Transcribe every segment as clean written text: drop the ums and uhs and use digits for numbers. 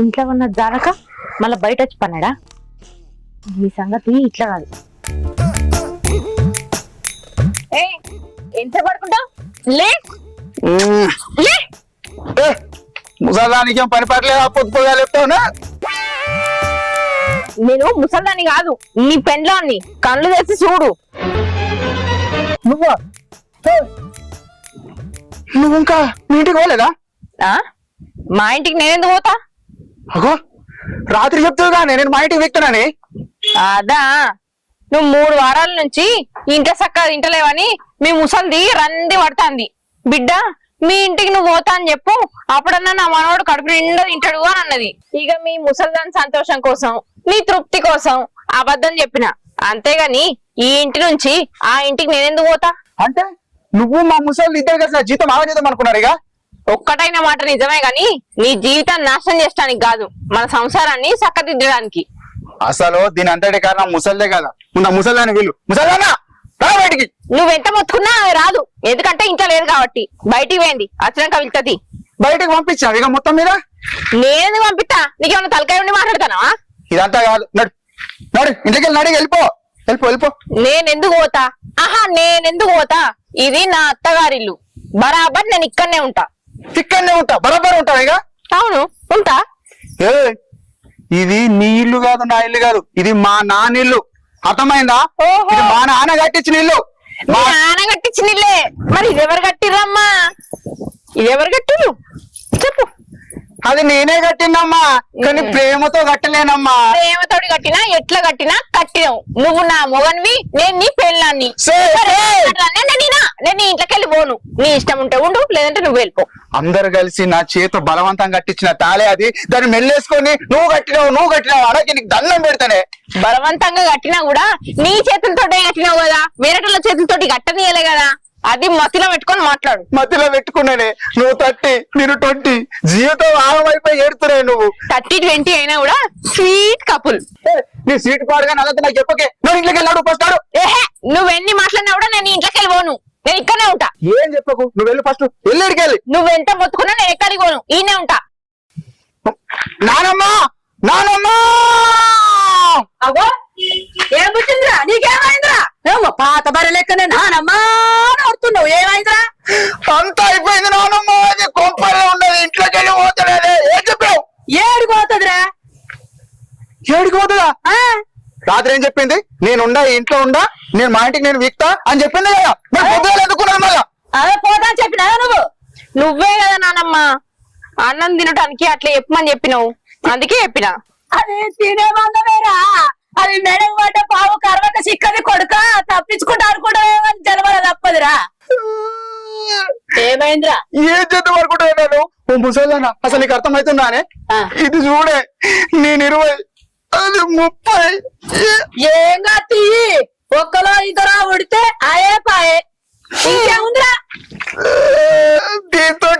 ఇంట్లో ఉన్న జానక మళ్ళీ బయట వచ్చి పన్నాడా? ఈ సంగతి ఇట్లా కాదు. ఎంత పడుకుంటావు? లే లే, ముసలానికి ఏం పని పడలేదు. పొద్దుగా చెప్తావునా? నేను ముసల్దాన్ని కాదు, నీ పెండ్లాన్ని. కళ్ళు తెచ్చి చూడు. నువ్వు ఇంకా మీ ఇంటికి పోలేదా? మా ఇంటికి నేనెందుకు పోతా? అగో రాత్రి చెప్తావుగా నేను మా ఇంటికి వెక్తానని. అదా, నువ్వు 3 వారాల నుంచి ఇంట సక్క ఇంటలేవని మీ ముసల్ది రంది పడుతుంది. బిడ్డ, మీ ఇంటికి నువ్వు పోతా అని చెప్పు, అప్పుడన్నా నా మనవాడు కడుపు నిండా తింటాడు అని అన్నది. ఇక మీ ముసల్దాని సంతోషం కోసం, నీ తృప్తి కోసం అబద్ధం చెప్పిన, అంతేగాని ఈ ఇంటి నుంచి ఆ ఇంటికి నేనెందుకు పోతా? అంటే నువ్వు మా ముసలి ఇద్దరు కలిసి జీతం ఆగజేద్దాం అనుకున్నారు. ఇక ఒక్కటైన మాట నిజమే గాని నీ జీవితాన్ని నాశనం చేయడానికి కాదు, మన సంసారాన్ని చక్కదిద్దడానికి. అసలు దీని అంతటి కారణం ముసల్దే కదా. ఉన్న ముసల్దాన్ని వీళ్ళు ముసల్దానా బయటికి. నువ్వెంత మొత్తుకున్నా ఆమె రాదు, ఎందుకంటే ఇంట్లో లేదు కాబట్టి. బయటికి పోయింది, వచ్చినాక వెళ్తుంది. బయటకు పంపించావు ఇక మొత్తం మీద. నేను పంపిస్తా, నీకేమన్నా తలకాయ ఉండి మాట్లాడతానా? ఇదంతా కాదు, నడు నడు ఇంటికి వెళ్ళి నడికి వెళ్ళిపో వెళ్ళిపో వెళ్ళిపో. నేనెందుకు పోతా? నేనెందుకు పోతా? ఇది నా అత్తగారిల్లు, బరాబర్ నేను ఇక్కడనే ఉంటా. ఇక్కడనే ఉంటా, బరాబర్ ఉంటావు ఇక. అవును, ఉంటా. ఏ ఇది నీ ఇల్లు కాదు, నా ఇల్లు కాదు, ఇది మా నాన్న ఇల్లు. అర్థమైందా? ఇది మా నాన్న కట్టించిన ఇల్లు. మా నాన్న కట్టించిన ఇల్లే. మరి ఇదెవరు కట్టిర్రమ్మా? ఇదెవరు కట్టిర్రు చెప్పు. అది నేనే కట్టినమ్మా, కానీ ప్రేమతో కట్టలేనమ్మా. ప్రేమతోటి కట్టినా ఎట్లా కట్టినా కట్టినావు. నువ్వు నా మొగన్వి, నేను నీ పెళ్ళాన్ని. నేను నీ ఇంట్లోకి వెళ్ళి పోను. నీ ఇష్టం ఉంటే ఉండు, లేదంటే నువ్వు వెళ్ళిపో. అందరు కలిసి నా చేత బలవంతం కట్టించిన తాళే అది. దాన్ని మెల్లేసుకొని నువ్వు కట్టినావు అడగ నీకు దండం పెడతానే. బలవంతంగా కట్టినా కూడా నీ చేతులతోటే కట్టినావు కదా, వేరేటోళ్ళ చేతులతోటి కట్టనీయలే కదా. అది మతిలో పెట్టుకొని మాట్లాడు. మతిలో పెట్టుకున్నానే. నువ్వు 30, నేను 20, జీవితం ఆగమైపోయి ఏడుతున్నాయి. నువ్వు 30-20 అయినా కూడా స్వీట్ కపుల్. నీ సీట్ పాడుగా అలా నాకు చెప్పకే. నువ్వు ఇంట్లోకి వెళ్ళాడు ఫస్ట్. ఏహే, నువ్వెన్ని మాట్లాడినా కూడా నేను ఇంట్లోకి వెళ్ళి పోను, నేను ఇక్కడనే ఉంటా. ఏం చెప్పకు, నువ్వు వెళ్ళి ఫస్ట్. వెళ్ళిడికి వెళ్ళి నువ్వెంత మొత్తుకున్నా నేను ఎక్కడికి పోను, ఈయనే ఉంటా. నానమ్మా నానమ్మా. అగో ఏం పుట్టిందిరా? నీకేమైందిరా? ఏమో పాత బరి లెక్కనే నానమ్మా నడుతున్నావు. ఏమైందిరా? అంతా అయిపోయింది నానమ్మా. అది కొంపల్లో ఉండదు, ఇంట్లోకి వెళ్ళి పోతాడే. ఏం చెప్పావు? ఏడికి పోతుందిరా? ఏడికి పోతుందా? రాత్రి ఏం చెప్పింది? నేనుండా, ఇంట్లో ఉండా, నేను మా ఇంటికి నేను వీక్తా అని చెప్పింది కదా. మరి పొద్దుగా ఎందుకున్నాను మళ్ళా? అదే పోతా చెప్పినా నువ్వే కదా నానమ్మ అన్నం తినటానికి అట్లా చెప్పమని చెప్పినావు, అందుకే చెప్పినా. అది తినే మందమేరా. అది మెడకు పడ్డ పావు కరవక సిక్కది కొడుక తప్పించుకుంటా అనుకుంటా జలవల తప్పదురా. ఏమైందిరా? ఏం చేద్దాం అనుకుంటున్నాను? ఓ ముసలానా, అసలు నీకు అర్థమవుతుందానే? ఇది చూడే, నేను 20, అది 30. ఏం కాదు, ఒక్కలో ఇద్దరా ఉడితే అయే పాయే. ఇంకేముందిరా? దీంతో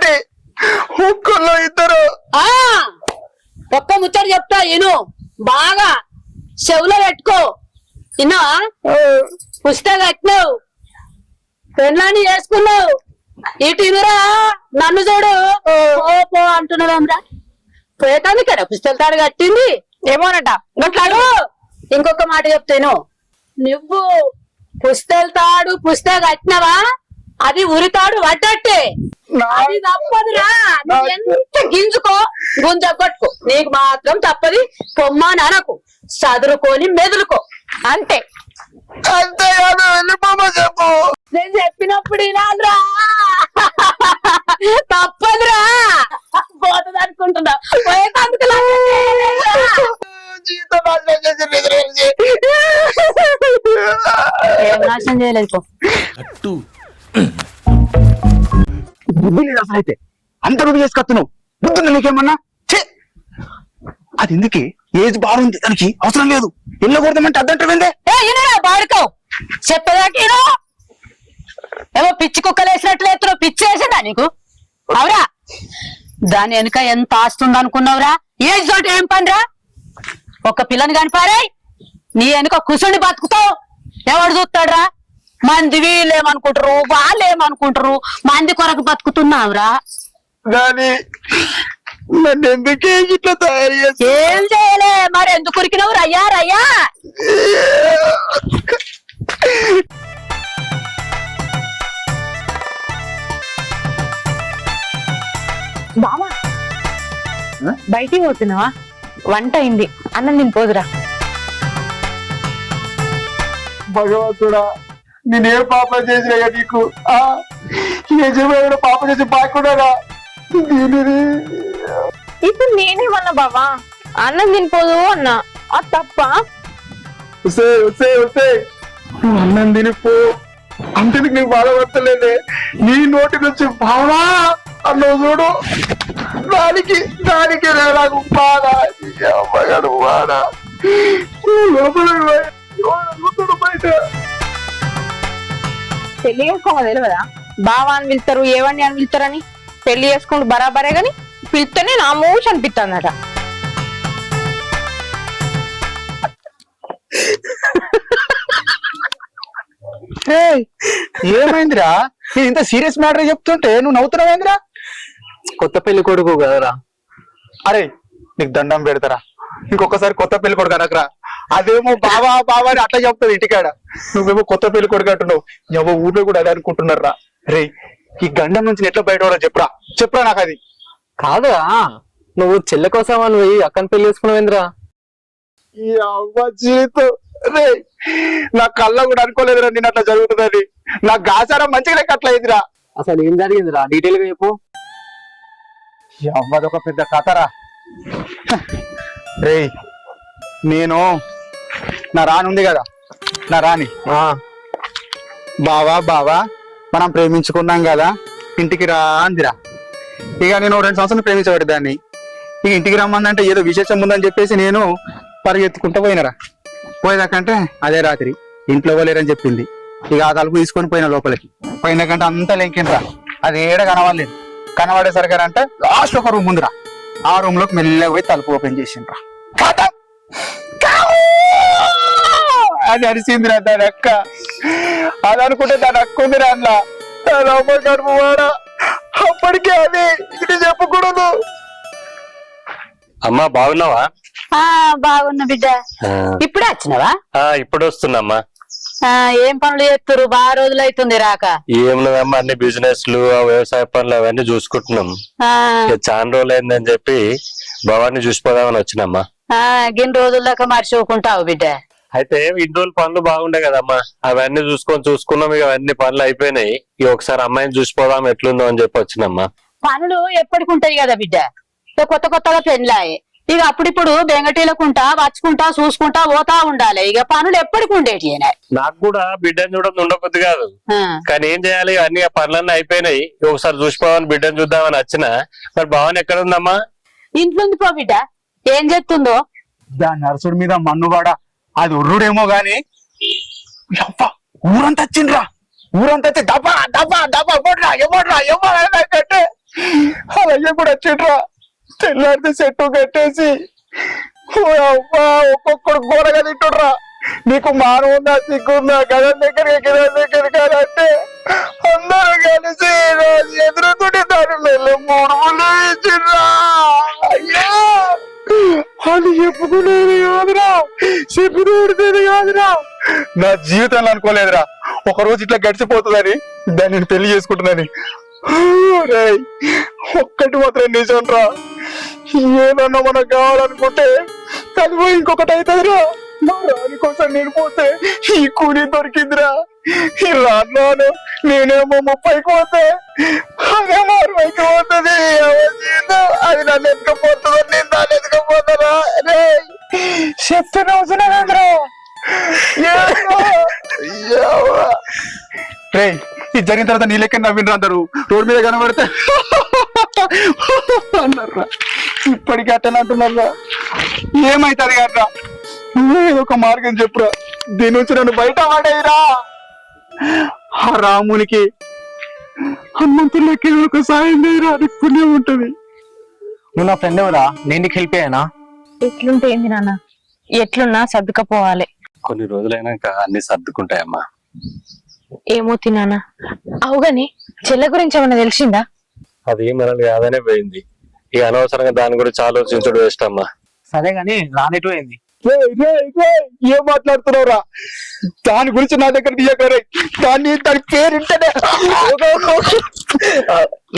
ఒక్కళ్ళు ఇద్దరు. ఒక్క ముచ్చట చెప్తా ఇను, బాగా చెవులో పెట్టుకో. ఇన్నా పుస్తకం కట్టినావు, పెళ్ళాన్ని చేసుకున్నావు, ఇటు ఇనురా నన్ను చూడు పో అంటున్నావేమ్రా. పోయేటానికి కదా పుస్తకాలు తాడు కట్టింది ఏమోనట గట్లాడు. ఇంకొక మాట చెప్తాను, నువ్వు పుస్తకం కట్టినవా అది ఉరితాడు వడ్డట్టే. అది తప్పదురా. నువ్వు ఎంత గింజుకో గుంజ కొట్టుకో, నీకు మాత్రం తప్పది. పొమ్మని అనకు, చదురుకొని మెదులుకో అంతే. అంతేగాదు వెళ్ళిపోమా చెప్పు. నేను చెప్పినప్పుడు వినాలిరా. తప్పదురా. పోతుంది అనుకుంటున్నా, పోయేందుకు జీవితం నాశనం చేయలేదు. బుద్ధి లేదు అసలు. అయితే అంత నువ్వు చేసుకొస్తున్నావు, బుద్ధి నీకేమన్నా? అది ఎందుకే? ఏజ్ బాగుంది, దానికి అవసరం లేదు. వెళ్ళకూడదామంటే అద్దంటే బాడుకో చెప్పదాకా ఏమో పిచ్చి కుక్కలు వేసినట్లు ఎత్తులో పిచ్చి వేసిందా నీకు? అవురా? దాని వెనుక ఎంత ఆస్తుంది అనుకున్నావురా? ఏజ్ తోటి ఏం పనిరా? ఒక పిల్లని కనిపారాయి, నీ వెనుక కుసుండి బతుకుతావు. ఎవడు చూస్తాడురా? మంది వీళ్ళేమనుకుంటారు, వాళ్ళేమనుకుంటారు, మంది కొరకు బతుకుతున్నావురా. నన్ను ఎందుకే ఇట్లా తయారు చేస్తా ఏం చేయలే మరి ఎందుకు ఉరికినావు రయ్యా రయ్యా బావా బయటికి పోతున్నావా? వంట అయింది, అన్నం తినిపోదురా. భగవంతుడా నేనే పాపం చేసినా నీకు నిజమైన పాపం చేసి బాగున్నారా దీనిని ఇప్పుడు నేనేమన్నా బావా, అన్నం తినిపోదు అన్నా, అది తప్ప? వస్తే వస్తే వస్తే నువ్వు అన్నం తినిపో అంటే నీకు బాధపడతలేదే. నీ నోటి నుంచి బావా అన్నావు చూడు, దానికి దానికి నాకు బాధ అమ్మగాడు బాధ లోపల బయట పెళ్లి చేసుకోమో తెలియదా? బావా అని పిలుస్తారు, ఏవని అని పిలుస్తారని. పెళ్లి చేసుకుంటూ బరాబరే గాని పిలిస్తేనే నా మూసి అనిపిస్తుందట. ఏమైందిరా? నేను ఇంత సీరియస్ మ్యాటర్ చెప్తుంటే నువ్వు నవ్వుతున్నావేందిరా? కొత్త పెళ్లి కొడుకు కదరా. అరే నీకు దండం పెడతారా, ఇంకొకసారి కొత్త పెళ్లి కొడుకు అనకరా. అదేమో బావా బావా అని అట్లా చెప్తుంది ఇంటికాడ, నువ్వేమో కొత్త పెళ్లి కొడుకు అంటున్నావు. ఎవో ఊళ్ళో కూడా అదే అనుకుంటున్నారా? రే ఈ గండం నుంచి ఎట్లా బయట చెప్పురా చెప్పురా నాకు అది. కాదురా, నువ్వు చెల్లె కోసం అని పోయి అక్కని పెళ్లి చేసుకున్నావేంద్రా? ఈ అవ్వ జీవితం రే నా కళ్ళ కూడా అనుకోలేదురా నేను అట్లా జరుగుతుందని. నా గాసారం మంచిగా లెక్క అట్లా అయిందిరా. అసలు ఏం జరిగిందిరా, డీటెయిల్ గా చెప్పు. ఈ అవ్వదొక పెద్ద కథరా. రే నేను నా రాని ఉంది కదా, నా రాని బావా బావా మనం ప్రేమించుకున్నాం కదా, ఇంటికి రా అందిరా. ఇక నేను 2 సంవత్సరాలు ప్రేమించబడి దాన్ని, ఇక ఇంటికి రమ్మందంటే ఏదో విశేషం ఉందని చెప్పేసి నేను పరిగెత్తుకుంటూ పోయినరా. పోయేదాకంటే అదే రాత్రి ఇంట్లో పోలేరని చెప్పింది. ఇక ఆ తలుపు తీసుకొని పోయిన లోపలికి, పోయినాకంటే అంతా లెంకినరా. అది ఏడ కనవాలేదు. కనబడేసరికి అంటే లాస్ట్ ఒక రూమ్ ఉందిరా, ఆ రూమ్ లోకి మెల్లగా పోయి తలుపు ఓపెన్ చేసిండ్రా. అది అరిసిందిరా దాని అక్క. అది అనుకుంటే దాని అక్క ఉందిరా అట్లా లోపల కడుపు వాడా. అప్పటికే అది ఇది చెప్పకూడదు. అమ్మా బాగున్నావా? బాగున్నా బిడ్డ. ఇప్పుడే వచ్చినావా? ఇప్పుడు వస్తున్నామ్మా. ఏం పనులు చేస్తారు? బాగా రోజులు అవుతుంది రాక. ఏమున్నదమ్మా, అన్ని బిజినెస్లు వ్యవసాయ పనులు అవన్నీ చూసుకుంటున్నాం. ఇక చాలా రోజులు అయిందని చెప్పి భవాన్ని చూసిపోదామని వచ్చినమ్మా. గిన్ని రోజుల దాకా మర్చిపోకుంటావు బిడ్డ. అయితే ఇన్ని రోజులు పనులు బాగుండే కదమ్మా, అవన్నీ చూసుకున్నాం. ఇక అవన్నీ పనులు అయిపోయినాయి. ఇక ఒకసారి అమ్మాయిని చూసిపోదాం ఎట్లుందో అని చెప్పి వచ్చినమ్మా. పనులు ఎప్పటికుంటాయి కదా బిడ్డ, కొత్త కొత్తగా పెళ్ళాయి. ఇక అప్పుడిప్పుడు బెంగటీలకుంటా వచ్చుకుంటా చూసుకుంటా పోతా ఉండాలి. ఇక పనులు ఎప్పటికి ఉండేటి. నాకు కూడా బిడ్డను చూడడం ఉండకొద్ది కాదు, కానీ ఏం చేయాలి, అన్ని పనులన్నీ అయిపోయినాయి. ఒకసారి చూసిపోవాలని బిడ్డను చూద్దామని వచ్చిన. మరి భావన ఎక్కడ ఉందమ్మా? ఇంట్లో ఉంది పో బిడ్డ. ఏం చెప్తుందో దాని నరసుడి మీద మన్నువాడ అది ఉర్రుడేమో గాని ఊరంతా వచ్చిండ్రా. ఊరంతా వచ్చి దబ్బా దబ్బా దబ్బా ఎవడ్రా ఎవడ్రా ఎవరంటే అలాగే కూడా వచ్చిండ్రా. తెల్లారితే చెట్టు కట్టేసి ఒక్కొక్కడు ఘోరగా తింటుడ్రా. నీకు మానం ఉందా సిగ్గుందా గదం దగ్గరికి కాదంటే అందరూ కలిసి ఎదురుతుంటే దానిలో 3 ముళ్ళు ఇచ్చిండ్రా. అయ్యా అది చెప్పుకునేది కాదురా, చెప్పినది కాదురా. నా జీవితంలో అనుకోలేదురా ఒక రోజు ఇట్లా గడిచిపోతుందని, దాన్ని నేను పెళ్లి చేసుకుంటున్నాను. ఒక్కటి మాత్రం నిజం రా, ఏదన్నా మనకు కావాలనుకుంటే అది పోయి ఇంకొకటి అవుతుందిరా. మా రాని కోసం నేను పోతే ఈ కూలి దొరికిందిరా. ఈ రాను నేనేమో 30కి పోతే అదేమో 60కి పోతుంది. అది నన్ను ఎత్తుకపోతుందని నేను దాన్ని ఎత్తుకపోతారా? రే చెప్తూనే అవసరం రే. ఇది జరిగిన తర్వాత నీ లెక్క నవ్విండ్రు అందరు. రోడ్డు మీద కనబడితే అన్నారా. ఇప్పటికీ అట్టని అంటున్నారా. ఏమైతుంది కదరా, నువ్వే ఒక మార్గం చెప్పురా. దీని నుంచి నన్ను బయట ఆడేరా. ఆ రామునికి హనుమంతులకి ఒక సాయం చేయరా, నీకు పుణ్యం ఉంటది. నువ్వు నా ఫ్రెండ్ ఎవరా, నేను నీకు హెల్ప్ అయ్యానా? ఎట్లుంటే ఏంది నాన్న, ఎట్లున్నా సర్దుకపోవాలి. కొన్ని రోజులైనాక అన్ని సర్దుకుంటాయమ్మా. ఏమో తిన్నానా. అవుగాని చెల్లె గురించి ఏమన్నా తెలిసిందా? అది మనల్ని కాదనే పోయింది. ఇక అనవసరంగా దాని గురించి ఆలోచించుడు వేస్ట్ అమ్మా. సరే గాని రానేటు అయింది. ఏం మాట్లాడుతున్నావురా? దాని గురించి నా దగ్గర తీయకరే, దాని పేరుంటేనే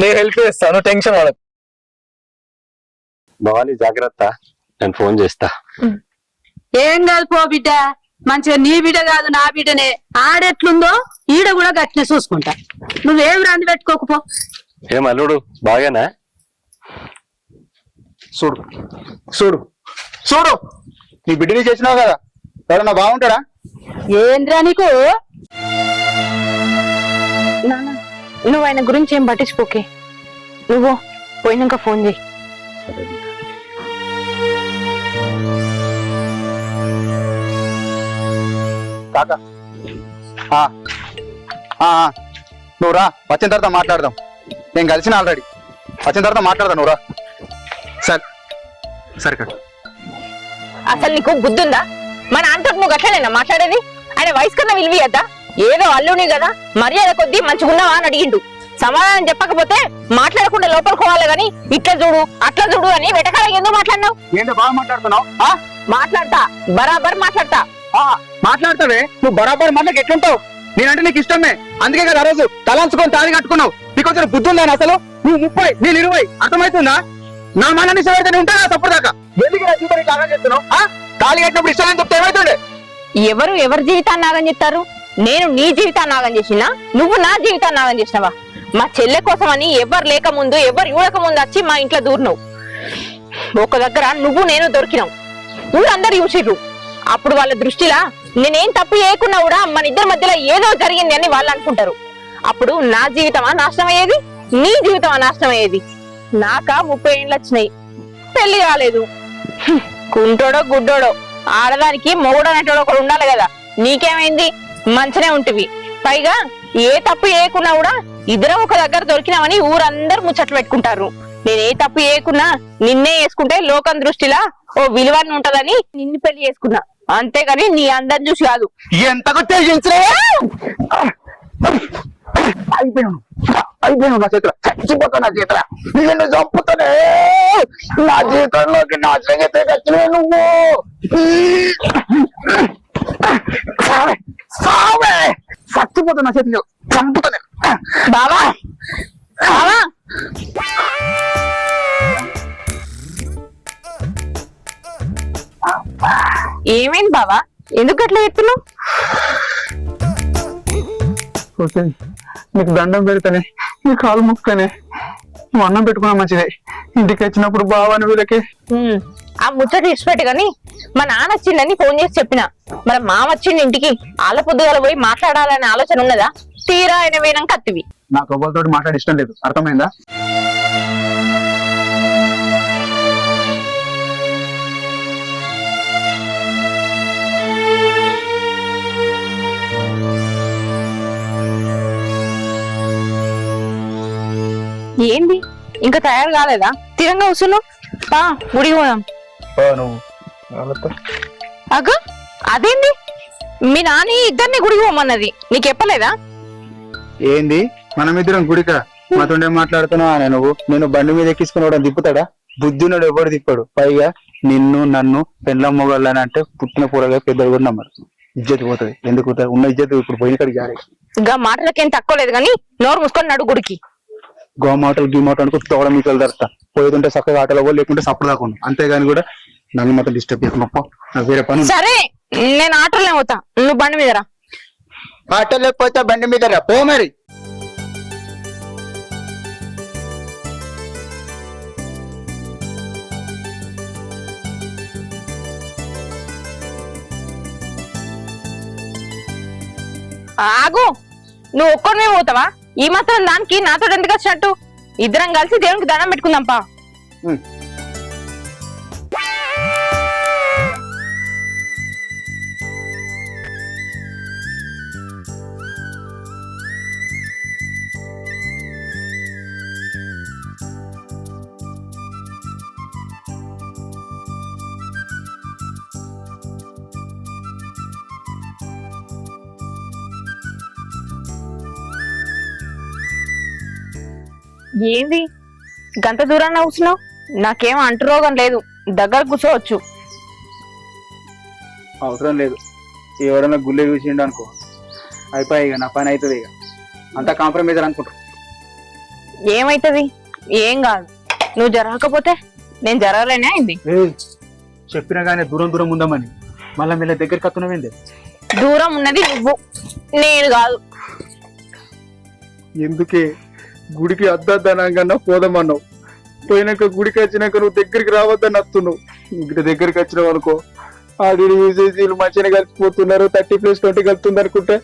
నేను హెల్ప్ చేస్తాను, టెన్షన్ పడకు. భవానీ జాగ్రత్త, నేను ఫోన్ చేస్తా. ఏం కాదు పో బిడ్డ, మంచిగా నీ బిడ్డ కాదు నా బిడ్డనే. ఆడెట్లుందో ఈడ కూడా గట్టినే చూసుకుంటా. నువ్వేం రాంది పెట్టుకోకపో. ఏం అల్లుడు బాగానా? చూడు చూడు చూడు, నీ బిడ్డని చేసినావు కదా, ఎవరన్నా బాగుంటాడా? ఏంద్రా నీకు? నాన్న నువ్వు ఆయన గురించి ఏం పట్టించుకోకే, నువ్వు పోయినాక ఫోన్ చేయి. కాక నువ్వు రా, వచ్చిన తర్వాత మాట్లాడదాం. నేను కలిసిన ఆల్రెడీ, వచ్చిన తర్వాత మాట్లాడదాం. నువ్వు రా. సరే సరే కట్టు. అసలు నీకు బుద్ధుందా? మా నాన్నతో నువ్వు గట్లనేనా మాట్లాడేది? ఆయన వయసు కన్నా విలువయద్దా? ఏదో అల్లుని కదా, మర్యాద కొద్దీ మంచిగున్నావా అని అడిగిండు. సమాధానం చెప్పకపోతే మాట్లాడకుండా లోపలికోవాలి గాని ఇట్లా చూడు అట్లా చూడు అని వెటకాల ఎందుకు మాట్లాడినావు? ఏంటో బాగా మాట్లాడుతున్నావు? మాట్లాడతా, బరాబర్ మాట్లాడతా. మాట్లాడతావే నువ్వు, బరాబర్ మనకి ఎట్లుంటావు? నేనంటే నీకు ఇష్టమే, అందుకే కదా ఆ రోజు తలంచుకొని తాళి కట్టుకున్నావు. నీకు వచ్చిన బుద్ధి ఉందా అసలు? నువ్వు 30 నేను 20, అర్థమవుతుందా? నా మన ఇష్టమైతే ఉంటా తప్పుడు దాకా ఎందుకు నా జీవితానికి ఆగం చెప్తున్నావు? తాళి కట్టినప్పుడు ఇష్టం చెప్తే ఏమైతుండే? ఎవరి జీవితాన్ని నాగం చెప్తారు? నేను నీ జీవితాన్ని నాగం చేసినా, నువ్వు నా జీవితాన్ని నాగం చేసినావా? మా చెల్లె కోసం అని ఎవరు లేక ముందు ఎవరు చూడక ముందు వచ్చి మా ఇంట్లో దూరినావు. ఒక దగ్గర నువ్వు నేను దొరికినావు, ఊరందరూ చూసిర్రు. అప్పుడు వాళ్ళ దృష్టిలా నేనేం తప్పు చేయకున్నా కూడా మన ఇద్దరి మధ్యలో ఏదో జరిగింది అని వాళ్ళు అనుకుంటారు. అప్పుడు నా జీవితమా నాశనం అయ్యేది, నీ జీవితమా నాశనం అయ్యేది? నాకా 30 ఏళ్ళు వచ్చినాయి, పెళ్లి కాలేదు. కుంటోడో గుడ్డోడో ఆడదానికి మొగుడు అనేటోడు ఒకడు ఉండాలి కదా. నీకేమైంది? మంచినే ఉంటివి. పైగా ఏ తప్పు చేయకున్నా కూడా ఇద్దరం ఒక దగ్గర దొరికినామని ఊరందరూ ముచ్చట్లు పెట్టుకుంటారు. నేను ఏ తప్పు చేయకున్నా నిన్నే చేసుకుంటే లోకం దృష్టిలా ఓ విలువని ఉంటదని నిన్ను పెళ్లి చేసుకున్నా, అంతేగాని నీ అందం చూసి కాదు. ఎంతకు తెగించలే అయిపోయాను నా చేతుల, చచ్చిపోతా నా చేతుల. నిన్ను చంపుతానే, నా జీవితంలోకి నా సంగతి వచ్చిన నువ్వు చచ్చిపోతా నా చేతులు, చంపుతానే. బావా బావా ఏమైంది బావా? ఎందుకు అట్లా చెప్తున్నావు? ఓకే, నీకు దండం పెడతానే, నీ కాలు ముక్కనే, నువ్వు అన్నం పెట్టుకున్నా మంచిదే. ఇంటికి వచ్చినప్పుడు బావాని వీళ్ళకి ఆ ముచ్చట ఇచ్చిపెట్టు గాని మా నాన్న వచ్చిందని ఫోన్ చేసి చెప్పిన. మరి మామ వచ్చింది ఇంటికి, ఆళ్ళ పొద్దుగాల పోయి మాట్లాడాలనే ఆలోచన ఉన్నదా? తీరా ఆయన పోయినాక కత్తివి. నాకు ఎవరితోటి మాట్లాడి ఇష్టం లేదు, అర్థమైందా? ఏంది ఇంకా తయారు కాలేదా? తిరంగా వస్తును పా, గుడికి పోదాం. నువ్వు అగ అదేంది, మీ నాని ఇద్దరిని గుడికి పోమన్నది, నీకు చెప్పలేదా? ఏంది మనమిద్దరం గుడిక? మాతోనే మాట్లాడుతున్నావు నువ్వు? నేను బండి మీద ఎక్కించుకుని తిప్పుతాడా? బుద్ధినోడు ఎవడు తిప్పాడు? పైగా నిన్ను నన్ను పెండ్ల మొగళ్ళని అంటే పుట్టిన పూరగా పెద్దలు కూడా నమ్మరు. ఇజ్జత్ పోతుంది. ఎందుకు ఉన్న ఇజ్జత్ ఇప్పుడు పోయిన కాడికి జారే. ఇంకా మాటలకేం తక్కువ లేదు కానీ నోరు మూసుకొని నడు గుడికి. గోమాటలు గీమాటలు అనుకో తోడ మీకలు దొరుకుతా. పోయేదంటే చక్కగా ఆటలో పోయి, లేకుంటే సప్పుడు దాకుండా. అంతేగాని కూడా నన్ను మాత్రం డిస్టర్బ్ చేయకుండా నాకు వేరే పని. సరే నేను ఆటోలో పోతా, నువ్వు బండి మీద రా. ఆటో లేకపోతే బండి మీద రా పో మరి. ఆగు, నువ్వు ఒక్కరినే పోతావా? ఈ మాత్రం దానికి నాతో ఎందుకు వచ్చినట్టు? ఇద్దరం కలిసి దేవునికి దండం పెట్టుకుందాంపా. ఏంది గంత దూరాన్ని కూర్చున్నావు? నాకేం అంటురోగం లేదు, దగ్గర కూర్చోవచ్చు. అవసరం లేదు, ఎవడన్నా గుళ్ళే చూసిండు అనుకో అయిపోయి ఇక నా పని అవుతుంది. ఇక అంతా కాంప్రమైజ్ అనుకుంటారు. ఏమైతది? ఏం కాదు. నువ్వు జరగకపోతే నేను జరగలేనే అయింది. చెప్పినా కానీ దూరం దూరం ఉందామని మళ్ళీ వీళ్ళ దగ్గరికి వస్తున్నావేంది? దూరం ఉన్నది నువ్వు, నేను కాదు. ఎందుకే గుడికి అద్దద్దనంగా పోదామన్నావు, పోయినాక గుడికి వచ్చినాక నువ్వు దగ్గరికి రావద్దని వస్తున్నావు. ఇంటి దగ్గరికి వచ్చినావు అనుకో ఆడి వీళ్ళు మంచిగా కలిసిపోతున్నారు, 30+20 కలుతుంది అనుకుంటే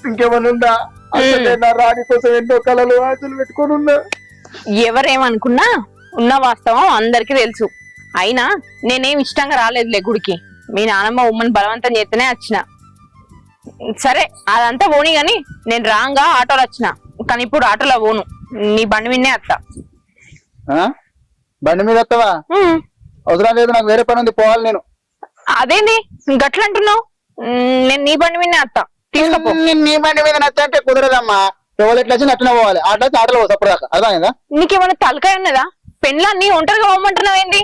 ఇంకేమన్నా ఉందా? అసలే నా రాణి కోసం ఎన్నో కళలు ఆశలు పెట్టుకొని ఉన్నా. ఎవరేమనుకున్నా ఉన్న వాస్తవం అందరికీ తెలుసు. అయినా నేనేం ఇష్టంగా రాలేదులే గుడికి. మీ నానమ్మ ఉమ్మని బలవంతం చేస్తేనే వచ్చిన. సరే అదంతా పోనీ గాని నేను రాంగా ఆటోలో వచ్చిన, కానీ ఇప్పుడు ఆటోలో పోను, నీ బండి విన్నే వస్తా. బండి మీద వస్తావా? అవసరం లేదు, నాకు వేరే పని ఉంది, పోవాలి నేను. అదేంది గట్ల అంటున్నావు? నేను నీ బండి విన్నే వస్తా, తీసుకపో. నీ బండి మీద నచ్చంటే కుదరదమ్మా. ఎవరు ఎట్లా వచ్చి అట్లా పోవాలి, ఆటో ఆటలో పోతా అప్పటిదాకా. అర్థమైందా? నీకేమైనా తలకాయ ఉన్నదా? పెళ్ళాన్ని ఒంటరిగా పోమంటున్నావు ఏంది?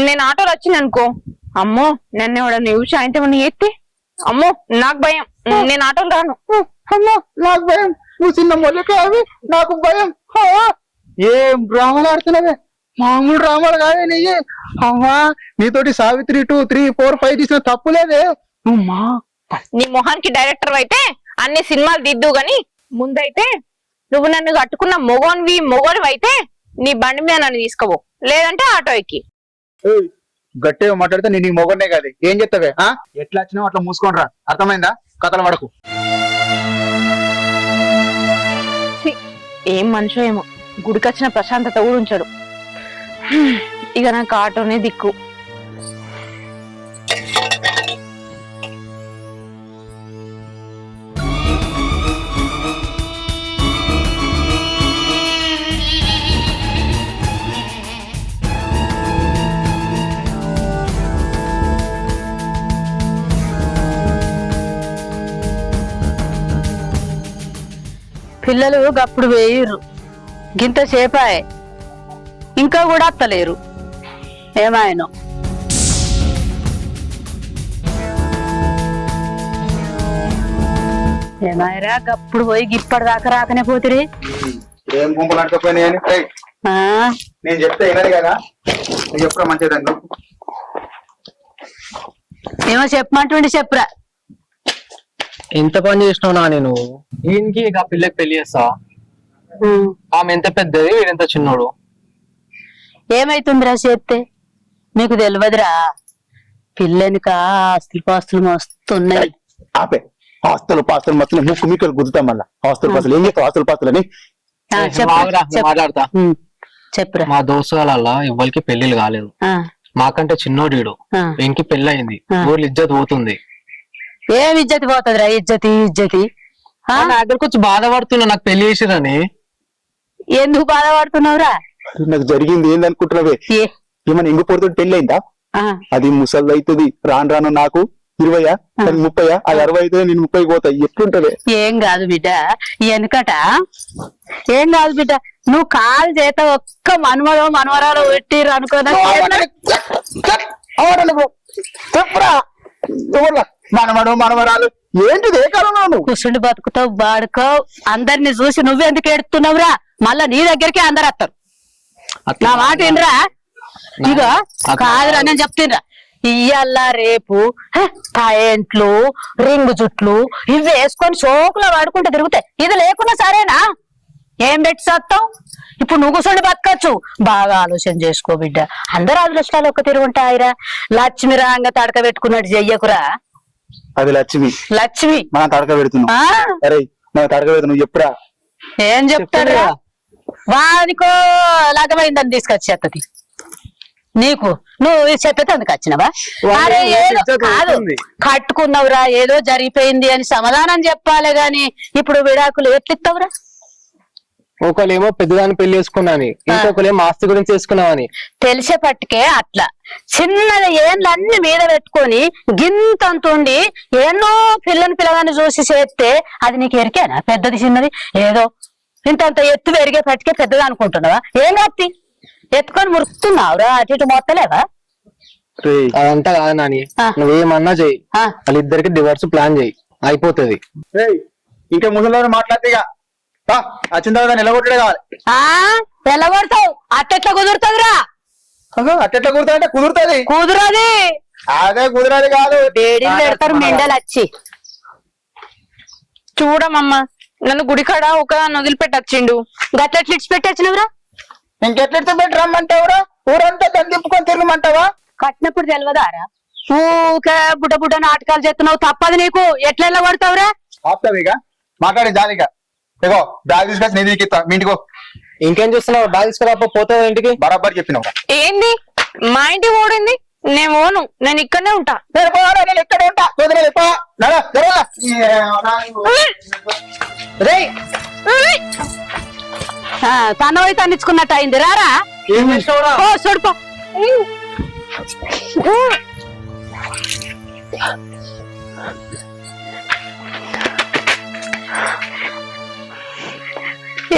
నేను ఆటోలో వచ్చింది అనుకో, అమ్మో నన్ను ఎవడన్నా చూసి ఆయనతో ఏమన్నా ఎత్తి, అమ్మో నాకు భయం, నేను ఆటోలు రాను. అమ్మో నాకు భయం, నువ్వు చిన్న మొల్ల కాదు, నాకు భయం. ఏం డ్రామాలు ఆడుతున్నావే? మామూలు డ్రామాలు కాదే నీ. అమ్మా నీతోటి సావిత్రి 2, 3, 4, 5 తీసిన తప్పులేదే. నువ్వు మా నీ మొహానికి డైరెక్టర్ అయితే అన్ని సినిమాలు దిద్దు గాని, ముందైతే నువ్వు నన్ను కట్టుకున్న మొగోనివి అయితే నీ బండి మీద నన్ను తీసుకోవు, లేదంటే ఆటో ఎక్కి. గట్టిగా మాట్లాడితే నేను నీ మొగనే కాదు. ఏం చెప్తావే? ఎట్లా వచ్చినావు అట్లా మూసుకొని రా. అర్థమైందా? కథలు పడకు. ఏం మనిషో ఏమో, గుడికొచ్చిన ప్రశాంతత కూడా ఉంచాడు. ఇక నాకు ఆటోనే దిక్కు. పిల్లలు గప్పుడు వేయరు, గింత సేపాయే ఇంకా కూడా అత్తలేరు. ఏమాయనో ఏమాయరా, గప్పుడు పోయి గిప్పటిదాకా రాకనే పోతిరి. ఏం గుంపులు అంటకపోయినాయని నేను చెప్తే వినదు కదా, నువ్వు చెప్పురా మంచిదండి. ఏమో చెప్పమంటుండి చెప్పురా. ఎంత పని చేసినావు నా నేను? ఈయనకి ఇక పిల్లకి పెళ్లి చేస్తా. ఆమె ఎంత పెద్దది, వీడెంత చిన్నోడు. ఏమైతుందిరా చేస్తే? నీకు తెలియదురా, పిల్లనిక ఆస్తులు పాస్తులు మస్తున్నాయి. ఆపే, ఆస్తులు పాస్తులు మొత్తం ముక్కు మీకలు గుద్దుతాం. మళ్ళా ఆస్తులు పాస్తులు ఏం చేస్తావు? ఆస్తులు పాస్తులు అని మాట్లాడతా. చెప్పురా. మా దోస్తుగాల ఇవ్వరికి పెళ్లిళ్ళు కాలేదు, మాకంటే చిన్నోడు వీడు. ఇంకి పెళ్లి అయింది, ఊర్లో ఇజ్జత్ పోతుంది. ఏం ఇజ్జతి పోతుందిరా? ఇజ్జతి నా దగ్గరకు వచ్చి బాధపడుతున్నా నాకు పెళ్లి చేసిరని. ఎందుకు బాధపడుతున్నావురా? నాకు జరిగింది ఏందనుకుంటున్నావే? ఏమన్నా ఇంగు పొడుతుంది పెళ్లి అయిందా? అది ముసలి అవుతుంది. రాను రాను నాకు 20, 30, అది 60 అయితే నేను 30 పోతా. ఎట్లుంటది? ఏం కాదు బిడ్డ, వెనుకట ఏం కాదు బిడ్డ. నువ్వు కాలు చేత ఒక్క మనవరాలు పెట్టిర్రు అనుకోదా? మనవరాలు ఏంటిది? ఏ కాలంలో కూర్చుండి బతుకుతావు, బాడుకోవు. అందరిని చూసి నువ్వెందుకు ఏడుతున్నావురా? మళ్ళా నీ దగ్గరికి అందరు వస్తారు. నా మాట ఏంద్రా? ఇక కాదురా, నేను చెప్తున్నా. ఇయ్యాల రేపు పాయింట్లు, రింగు జుట్లు ఇవి వేసుకొని సోకులో వాడుకుంటే తిరుగుతాయి. ఇది లేకున్నా సరేనా? ఏం పెట్టి చేస్తావు? ఇప్పుడు నువ్వు కూర్చొని బతకచ్చు. బాగా ఆలోచన చేసుకో బిడ్డ. అందరు అదృష్టాలు ఒక్క తిరుగుంటాయిరా. లక్ష్మి రాంగ తడక పెట్టుకున్నట్టు చెయ్యకురా. అది లక్ష్మి, లక్ష్మి మనం తడక పెడుతున్నాం. అరే మనం తడక పెడుతున్నావు, నువ్వు చెప్పురా. ఏం చెప్తారా? వానికో లగమైందని తీసుకొచ్చేత్తది నీకు. నువ్వు చెప్పేది అందుకు వచ్చినవా? అరే ఏదో కాదు, కట్టుకున్నావురా, ఏదో జరిగిపోయింది అని సమాధానం చెప్పాలి గాని ఇప్పుడు విడాకులు ఎట్లిస్తావురా? ఒకళ్ళేమో పెద్దదాన్ని పెళ్లి చేసుకున్నాని, ఇంకొకరేమో ఆస్తి గురించి చేసుకున్నావని. తెలిసేపట్టుకే అట్లా చిన్నగా ఏళ్ళన్నీ మీద పెట్టుకొని గింతంతుండి ఎన్నో పిల్లగాని చూసి చేస్తే అది నీకు ఎరికేనా? పెద్దది చిన్నది ఏదో ఇంతంత ఎత్తు పెరిగేపట్టుకే పెద్దది అనుకుంటున్నావా? ఏం కాదు, ఎత్తుకొని మురుకుతున్నావురా అటు ఇటు మొత్తలేదా అదంతా కాదు నాని, ఆ. నువ్వేమన్నా చెయ్యి, ఆ. వాళ్ళిద్దరికి డివర్స్ ప్లాన్ చేయి, అయిపోతుంది. రేయ్ ఇంకా ముసలివారు మాట్లాడితే ఇక వచ్చిన తర్వాత నిలబొట్టడే కావాలి. తెల్లగొడతావు అట్టెట్లా కుదురుతుందిరా? అట్టెట్లా కుదురుతా అంటే కుదురుతుంది. కుదురది అదే కుదరది కాదు. వేడిళ్ళు పెడతారు మెండలు వచ్చి. చూడమమ్మా నన్ను గుడికాడ ఒకదాన్ని వదిలిపెట్టచ్చిండు. గట్లెట్లు ఇడిచి పెట్టచ్చినవురా? ఇంకెట్లెడితే పెట్టి రమ్మంటావురా? ఊరంతా దాన్ని తిప్పుకొని తిరగమంటావా? కట్టినప్పుడు తెలియదారా? ఊకే బుడ్డ బుడ్డ నాటకాలు చేస్తున్నావు, తప్పదు నీకు. ఎట్లా కొడతావురా? ఆపుతావు ఇక మాట్లాడి జాలిగా. ఇగో బ్యాగ్ తీసుకొచ్చి నేను నీకు ఇస్తా, మీ ఇంటికో. ఇంకేం చూస్తున్నావు? బ్యాగ్ తీసుకురా పోతావు ఇంటికి. బరాబర్ చెప్పినావు. ఏంది మా ఇంటికి ఓడింది? నేను ఓను, నేను ఇక్కడనే ఉంటా. నేను పోవాలా? నేను ఎక్కడే ఉంటా. కుదరదు పో. నడు, జరగలా. రేయ్ తనవై తన్నిచ్చుకున్నట్టు అయింది. రారా ఏం చేసినావురా? పో చూడుపో.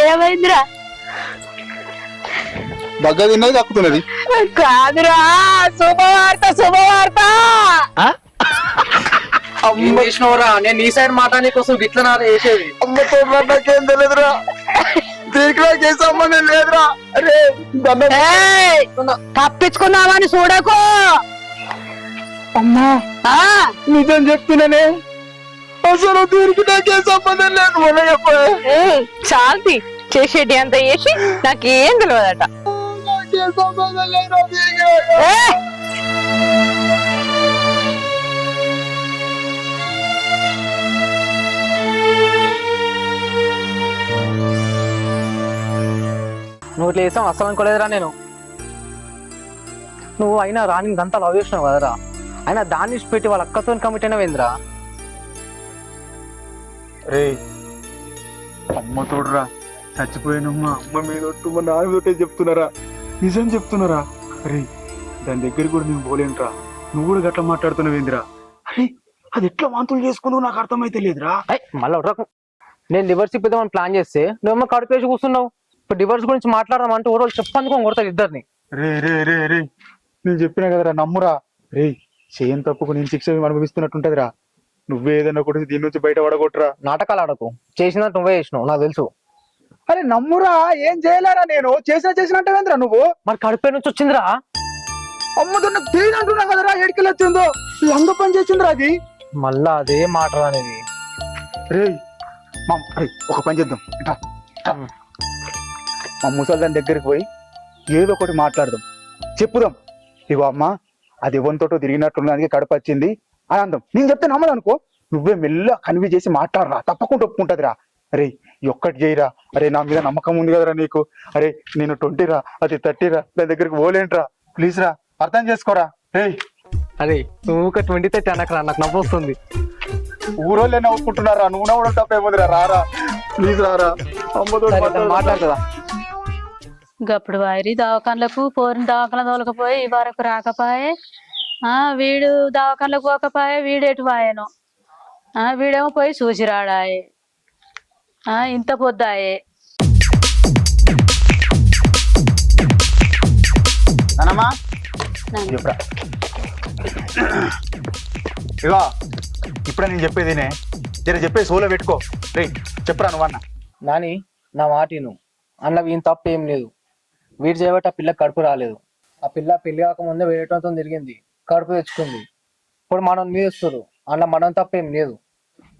ఏమైందిరా? దగ్గర తిన్నది తక్కుతున్నది. కాదురా, శుభవార్త శుభవార్త. ఏం చేసినావురా? నేను నీ సైడ్ మాట నీకోసం గిట్ల నా చేసేది. అమ్మతో నాకేం తెలియదురా. దీనికి నాకే సంబంధం లేదురా. అరే ఏయ్, తప్పించుకున్నావని చూడకు. అమ్మా ఆ, నిజం చెప్తున్నానే, అసలు దీనికి నాకే సంబంధం లేదు. మొన్న చెప్పే చాల్తి చేసేటి అంత చేసి నాకేం తెలియదట. నాకే సంబంధం లేదు. ఏయ్, నువ్వు ఇట్లా చేసావు అసలు అనుకోలేదురా నేను. నువ్వు అయినా రాని అంతా లవ్ చేసినావు కదరా, అయినా దాన్ని పెట్టి వాళ్ళ అక్కతో కమిట్ అయినా వేంద్రా. రే అమ్మ తోడురా, చచ్చిపోయినమ్మా అమ్మ మీద ఒట్టు మా నాన్న తోటే చెప్తున్నారా? నిజం చెప్తున్నారా? అరే దాని దగ్గర కూడా నేను పోలేనురా. నువ్వు కూడా గట్లా మాట్లాడుతున్నావేందిరా? అరే అది ఎట్లా వాంతులు చేసుకున్నావు నాకు అర్థమైతే లేదురా. మళ్ళీ నేను డివర్స్ ఇప్పిద్దామని ప్లాన్ చేస్తే నువ్వేమో కడుపేసి కూర్చున్నావు. ఇప్పుడు డివర్స్ గురించి మాట్లాడదామంటే ఓ రోజు చెప్పందుకో కొడతారు ఇద్దరిని. రే రే రే రే నేను చెప్పినా కదరా, నమ్మురా. రే చేయని తప్పుకు నేను శిక్ష అనుభవిస్తున్నట్టుంటదిరా. నువ్వే ఏదైనా ఒకటి దీని నుంచి బయట పడగొట్టురా. నాటకాలు ఆడకు, చేసినట్టు నువ్వే చేసినావు నాకు తెలుసు. అరే నమ్మురా, ఏం చేయలేరా నేను. చేసినట్టేంద్రా నువ్వు. మరి కడుపే నుంచి వచ్చిందిరా. అమ్మతో నాకు తెలియదు అంటున్నా కదరా. ఏడికెళ్ళి వచ్చిందో లంగ పని చేసిందిరా అది. మళ్ళా అదే మాట అనేది. రే ఒక పని చేద్దాం. మా ముసలి దాని దగ్గరికి పోయి ఏదో ఒకటి మాట్లాడదాం, చెప్పుదాం. ఇగో అమ్మ అది ఎవరితోటో తిరిగినట్టున్నది, కడుపు వచ్చింది అని అందాం. నేను చెప్తే నమ్మదనుకో, నువ్వే మెల్ల కన్వీ చేసి మాట్లాడరా, తప్పకుండా ఒప్పుకుంటదిరా. అరే ఒక్కటి చేయరా. అరే నా మీద నమ్మకం ఉంది కదరా నీకు. అరే నేను 20 రా, అది 30 రా, దాని దగ్గరికి పోలేంట్రా. ప్లీజ్ రా, అర్థం చేసుకోరా. రే అరే నువ్వు 20-30 అనకరా, నాకు నవ్వు వస్తుంది. ఊరోళ్ళే నవ్వుకుంటున్నారా, నువ్వు నవ్వడం తప్పేముందిరా. రారా ప్లీజ్ రారా. అమ్మతో మాట్లాడుతుందా? గప్పుడు వారి దవాఖాన్లకు పోరిన దవాఖాన తోలకపోయి ఈ వరకు రాకపోయే. వీడు దవాఖాన్లకు పోకపోయే, వీడెటు వాయను. వీడేమో పోయి చూసి రాడాయే. ఇంత పొద్దాయే. నానమ్మా చెప్పురా. ఇగో ఇప్పుడే నేను చెప్పేదినే, జర చెప్పే సోలో పెట్టుకో. రే చెప్పరా నువ్వన్నా. నాని నా మాట నువ్వు అన్న వీని తప్పు ఏం లేదు. వీడు చేయబట్టి ఆ పిల్లకి కడుపు రాలేదు. ఆ పిల్ల పెళ్లి కాకముందే వేయటంతో తిరిగింది, కడుపు తెచ్చుకుంది. ఇప్పుడు మనం మీద వస్తారు, అన్న మనం తప్పేం లేదు.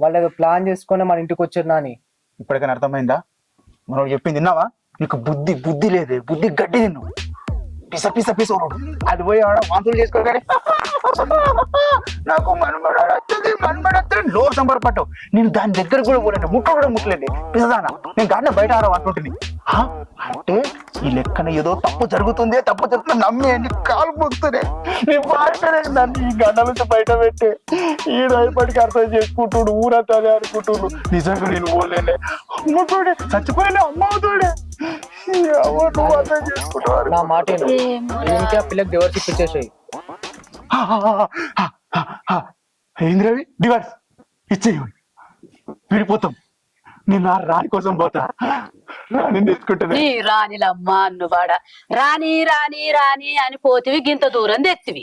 వాళ్ళు ఏదో ప్లాన్ చేసుకుని మన ఇంటికి వచ్చారు. నాని ఇప్పటికైనా అర్థమైందా? మనం చెప్పింది విన్నావా? నీకు బుద్ధి లేదే, బుద్ధి గడ్డి తిన్ను. పిస పిస పిస అది పోయి ఆడ వాంతులు చేసుకోగానే నాకు మనమడొస్తుంది లో సంబరపడ్డావు. నేను దాని దగ్గర కూడా పోలేండి, ముట్ట కూడా ముట్టలేండి. పిసదానా నేను గాడిన బయట ఆడమంటుంటుంది. అంటే ఈ లెక్కన ఏదో తప్పు జరుగుతుంది, తప్పు జరుగుతుంది నమ్మి నీ కాలు మొక్కుతుంది. నేను బాగుంటానే నన్ను ఈ గంట నుంచి బయట పెట్టే ఈడు అయిపటికి అర్థం చేసుకుంటుడు, ఊరంతా అదే అనుకుంటుడు. నిజంగా నేను పోలేనే. అమ్మతోడే చచ్చిపోయినా, అమ్మతోడే నువ్వు అర్థం చేసుకుంటావు. నా మాట ఆ పిల్లకి డివర్స్ ఇప్పించేసాయి. ఏంది రవి డివర్స్ ఇచ్చేయి, విడిపోతాం. నేను ఆ రాణి కోసం పోతా, రాణి తెచ్చుకుంటాను. నీ రాణిలమ్మ అన్నువాడ, రాణి రాణి రాణి అని పోతివి గింత దూరం తెత్తివి.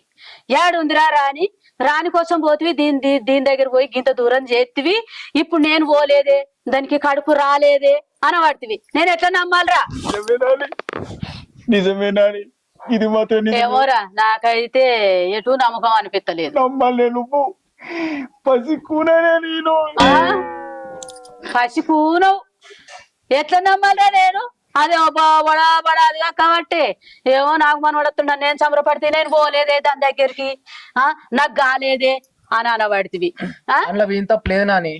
ఏడుందిరా రాణి, రాణి కోసం పోతివి, దీని దగ్గర పోయి గింత దూరం చేతివి. ఇప్పుడు నేను పోలేదే, దానికి కడుపు రాలేదే అనబడుతుంది. నేను ఎట్లా నమ్మాలరా? నిజమే నాని, ఇది మాత్రం ఏమోరా, నాకైతే ఎటు నమ్మకం అనిపించలేదు. నమ్మాలి నువ్వు, పసికూనే నేను. పసికూనవు, ఎట్లా నమ్మాలరా నేను? అదే బడా బడా అది కాబట్టి ఏమో నాకు మనవడుతున్నా, నేను సంబరపడితే నేను పోలేదే దాని దగ్గరికి, నాకు కాలేదే అని అనబడితివి. అందులో వీని తప్పలేదు నాని,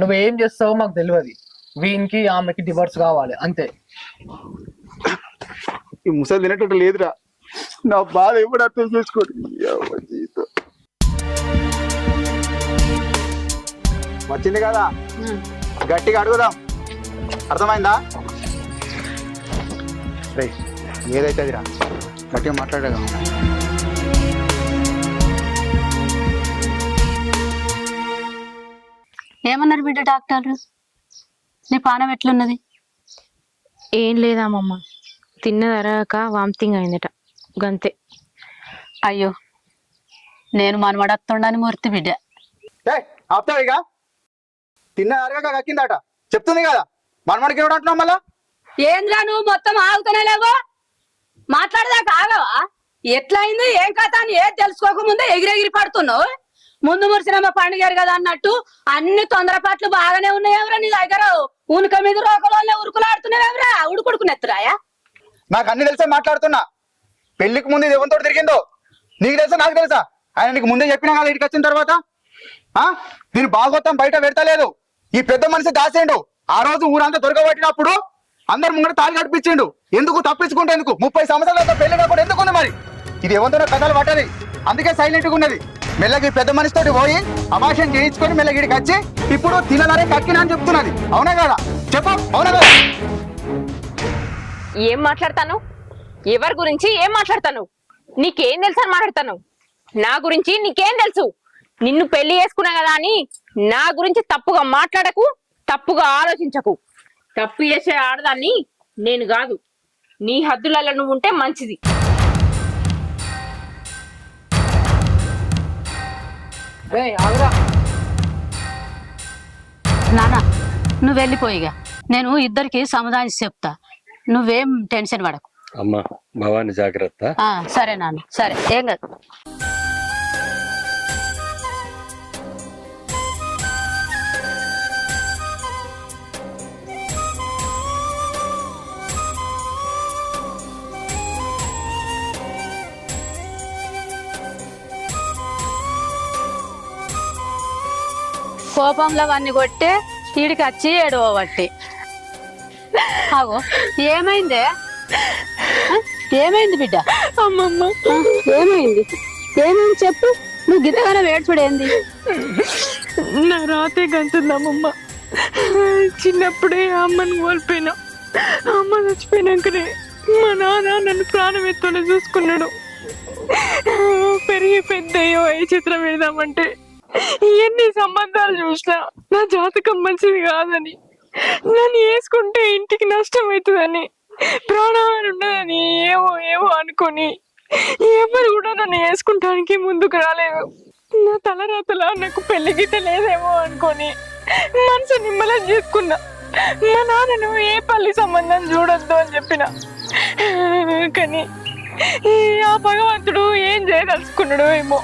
నువ్వేం చేస్తావో మాకు తెలియదు. వీనికి ఆమెకి డివోర్స్ కావాలి అంతే. ఈ ముసలి తినేటట్టు లేదురా, నా బాధ ఎప్పుడు అర్థం చేసుకోండి. వచ్చింది కదా, గట్టిగా అడుగుదాం, అర్థమైందా? రే ఏదైతే అదిరా, గట్టిగా మాట్లాడగా. ఏమన్నారు బిడ్డ డాక్టర్లు? నీ పానం ఎట్లున్నది? ఏం లేదామమ్మ, తిన్నదరక వామిటింగ్ అయిందట, గంతే. అయ్యో, నేను మనమడత్తుండని మూర్తి బిడ్డ. ఆపుతావు ఇక, తిన్న అరగక కక్కిందట చెప్తుంది కదా, మనమడికి ఏమంటున్నావు మళ్ళా? ఏంద్రా నువ్వు మొత్తం ఆగుతూనే లేవో, మాట్లాడదాకా ఆగవా? ఎట్లయింది ఏం కథ అని ఏది తెలుసుకోకముందే ఎగిరెగిరి పడుతున్నావు. ముందు మురిసినమ్మ పండుగారు కదా అన్నట్టు అన్ని తొందరపాట్లు బాగానే ఉన్నాయెవరా నీ దగ్గర? ఉనుక మీద రోకలోనే ఉరుకులాడుతున్నావెవరా? ఉడుకుడుకునెత్తురాయా? నాకు అన్ని తెలిసే మాట్లాడుతున్నా. పెళ్లికి ముందు ఇది ఎవరితో తిరిగిందో నీకు తెలుసా, నాకు తెలుసా? ఆయన నీకు ముందే చెప్పినా కదా ఇక్కడికి వచ్చిన తర్వాత. దీని భాగవతం బయట పెడతలేదు. ఈ పెద్ద మనిషి దాసేండు. ఆ రోజు ఊరంతా దొరకబట్టినప్పుడు అందరు ముంగడ తాళి కట్టించిండు. ఎందుకు తప్పించుకుంటేందుకు? 30 సంవత్సరాలతో పెళ్లి కూడా ఎందుకు ఉంది మరి? ఇది ఎవరితోనో కథలు పట్టది, అందుకే సైలెంట్ గా ఉన్నది. మెల్లగి పెద్ద మనిషితోటి పోయి అభాషణ చేయించుకొని మెల్లగిడికి వచ్చి ఇప్పుడు తినలరే కక్కినా అని చెప్తున్నది. అవునా కదా? చెప్పు, అవునా కదా? ఏం మాట్లాడతాను? ఎవరి గురించి ఏం మాట్లాడతాను? నీకేం తెలుసు అని మాట్లాడతాను? నా గురించి నీకేం తెలుసు? నిన్ను పెళ్లి చేసుకున్నా కదా అని నా గురించి తప్పుగా మాట్లాడకు, తప్పుగా ఆలోచించకు. తప్పు చేసే ఆడదాన్ని నేను కాదు. నీ హద్దులలో నువ్వు ఉంటే మంచిది. నానా నువ్వు వెళ్ళిపోయిగా, నేను ఇద్దరికి సమాధానం చెప్తా, నువ్వేం టెన్షన్ పడకు. అమ్మా భవాని జాగ్రత్త. సరే నాన్న, సరే, ఏం కాదు. కోపంలో అవన్నీ కొట్టే ఈడికి వచ్చి ఏడవబట్టి. ఆగో, ఏమైందే? ఏమైంది బిడ్డ? అమ్మమ్మ, ఏమైంది? ఏమైంది చెప్పు. నువ్వు గిద్దగానే వేడ్చుడేంది? నా రాతే గంతుందమ్మమ్మ. చిన్నప్పుడే అమ్మని కోల్పోయినా. అమ్మ చచ్చిపోయినాకనే మా నాన్న నన్ను ప్రాణం ఎత్తునే చూసుకున్నాడు. పెరిగి పెద్దయ్యో ఏ చిత్రం పెడదామంటే ఎన్ని సంబంధాలు చూసినా నా జాతకం మంచిది కాదని, నన్ను వేసుకుంటే ఇంటికి నష్టం అవుతుందని, ప్రాణాలు ఉండదని ఏవో ఏవో అనుకొని ఎవరు కూడా నన్ను వేసుకుంటానికి ముందుకు రాలేదు. నా తలరాతలా నాకు పెళ్లి గీత లేదేమో అనుకొని మనసు నిమ్మలం చేసుకున్నా. మా నాన్నను ఏ పల్లి సంబంధం చూడొద్దు అని చెప్పిన, కానీ ఆ భగవంతుడు ఏం చేయదలుచుకున్నాడు ఏమో.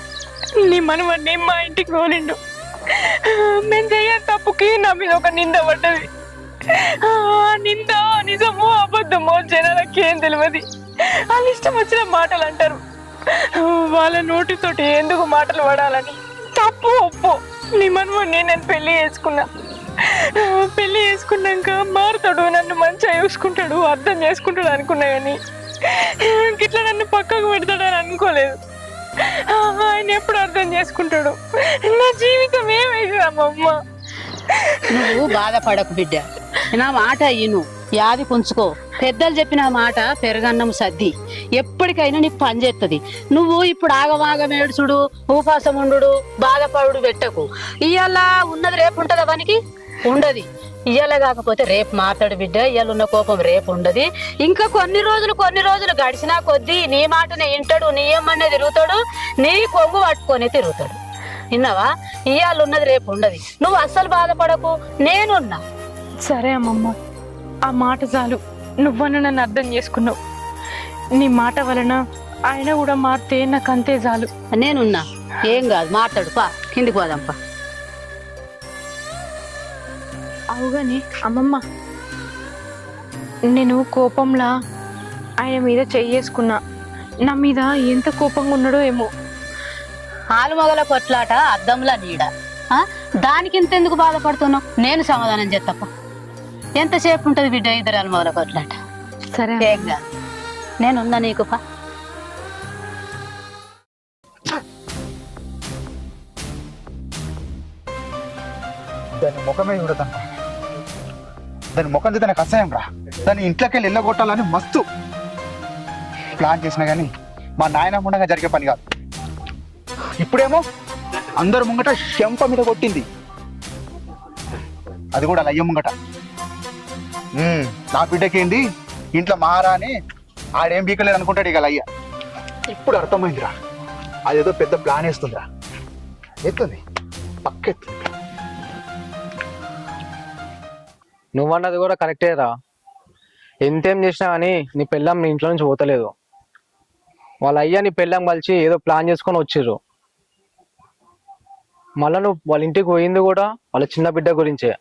నీ మనవన్ని మా ఇంటికి తోలిండు. మేము చెయ్యని తప్పుకి నా మీద ఒక నింద పడ్డది. నింద నిజమో అబద్ధమో జనాలకి ఏం తెలియదు. వాళ్ళ ఇష్టం వచ్చిన మాటలు అంటారు. వాళ్ళ నోటితోటి ఎందుకు మాటలు పడాలని? తప్పు ఒప్పు, నీ మనవన్ని నేను పెళ్లి చేసుకున్నా. పెళ్లి చేసుకున్నాక మారుతాడు, నన్ను మంచిగా చూసుకుంటాడు, అర్థం చేసుకుంటాడు అనుకున్నా. కానీ ఇట్లా నన్ను పక్కకు పెడతాడని అనుకోలేదు. ఆయన ఎప్పుడు అర్థం చేసుకుంటాడు? నా జీవితం ఏమైంది అమ్మమ్మ? నువ్వు బాధపడకు బిడ్డ, నా మాట ఇను, యాది పుంచుకో. పెద్దలు చెప్పిన మాట పెరగన్నం సద్ది, ఎప్పటికైనా నీకు పని చేస్తుంది. నువ్వు ఇప్పుడు ఆగమాగం ఏడుచుడు, ఉపవాసం ఉండు, బాధపడు పెట్టకు. ఇవాళ ఉన్నది రేపు ఉంటదా పనికి? ఉండదు. ఇయ్యాల కాకపోతే రేపు మాట్లాడు బిడ్డ. ఇయ్యాల ఉన్న కోపం రేపు ఉండదు. ఇంకా కొన్ని రోజులు గడిచినా కొద్దీ నీ మాటనే వింటాడు, నీ ఏమన్నా తిరుగుతాడు, నీ కొంగు పట్టుకొని తిరుగుతాడు. విన్నావా? ఇయ్యాల ఉన్నది రేపు ఉండదు. నువ్వు అస్సలు బాధపడకు, నేనున్నా. సరే అమ్మమ్మ, ఆ మాట చాలు. నువ్వన్న నన్ను అర్థం చేసుకున్నావు. నీ మాట వలన ఆయన కూడా మారితే నాకు అంతే చాలు. నేనున్నా, ఏం కాదు, మాట్లాడు. పా కిందికి పోదాంపా. అవుగాని అమ్మమ్మ, నేను కోపంలా ఆయన మీద చెయ్యేసుకున్నా. నా మీద ఎంత కోపంగా ఉన్నాడో ఏమో. ఆలుమొగల కొట్లాట అద్దంలా నీడ. దానికి ఇంతెందుకు బాధపడుతున్నావు? నేను సమాధానం చేస్తప్ప. ఎంతసేపు ఉంటుంది బిడ్డ ఇద్దరు ఆలుమొగల కొట్లాట? సరే ఏం కాదు, నేనున్నా నీకు. పా దాని ముఖమే చూడతాను. దాని ముఖం చూస్తే నాకు అసహ్యం రా. దాన్ని ఇంట్లోకి వెళ్ళి వెళ్ళగొట్టాలని మస్తు ప్లాన్ చేసినా కానీ మా నాయన ఉండగా జరిగే పని కాదు. ఇప్పుడేమో అందరు ముంగట చెంప మీద కొట్టింది, అది కూడా లయ్య ముంగట. నా బిడ్డకేంది ఇంట్లో మారాని ఆడేం బీకలేదు అనుకుంటాడు ఇక లయ్య. ఇప్పుడు అర్థమైందిరా, అదేదో పెద్ద ప్లాన్ వేస్తుందిరా. ఎత్తుంది పక్కెత్తుంది. నువ్వన్నది కూడా కరెక్టేరా. ఎంతేం చేసినా కానీ నీ పెళ్ళాం నీ ఇంట్లో నుంచి పోతలేదు. వాళ్ళ అయ్యా నీ పెళ్ళాం కలిసి ఏదో ప్లాన్ చేసుకొని వచ్చిర్రు. మళ్ళా నువ్వు వాళ్ళ ఇంటికి పోయింది కూడా వాళ్ళ చిన్న బిడ్డ గురించే.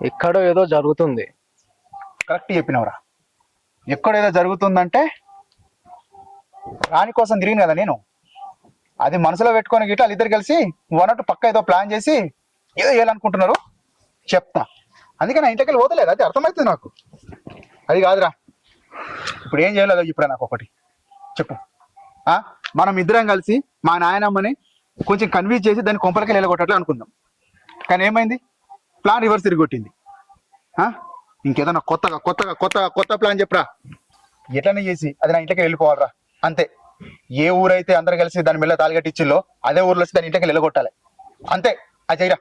ఎక్కడో ఏదో జరుగుతుంది. కరెక్ట్ చెప్పినవరా. ఎక్కడేదో జరుగుతుందంటే రాని కోసం తిరిగిన కదా నేను. అది మనసులో పెట్టుకొని గిట్ల వాళ్ళిద్దరు కలిసి వనట్టు పక్క ఏదో ప్లాన్ చేసి ఏదో చేయాలనుకుంటున్నారు. చెప్తా, అందుకే నా ఇంటికి వెళ్ళి పోతలేదు. అది అర్థమవుతుంది నాకు. అది కాదురా, ఇప్పుడు ఏం చేయలేదు. ఇప్పుడు నాకు ఒకటి చెప్పు. మనం ఇద్దరం కలిసి మా నాయనమ్మని కొంచెం కన్విన్స్ చేసి దాన్ని కొంపలకి వెళ్ళగొట్టట్లు అనుకుందాం. కానీ ఏమైంది? ప్లాన్ రివర్స్ తిరిగి కొట్టింది. ఇంకేదన్నా కొత్త ప్లాన్ చెప్పరా. ఎట్లనే చేసి అది నా ఇంటికి వెళ్ళిపోవాలరా, అంతే. ఏ ఊరైతే అందరు కలిసి దాని మెల్ల తాలిగట్టిచ్చిల్లో అదే ఊర్లో వచ్చి దాని ఇంటికి వెళ్ళగొట్టాలి, అంతే. అది చేయరా.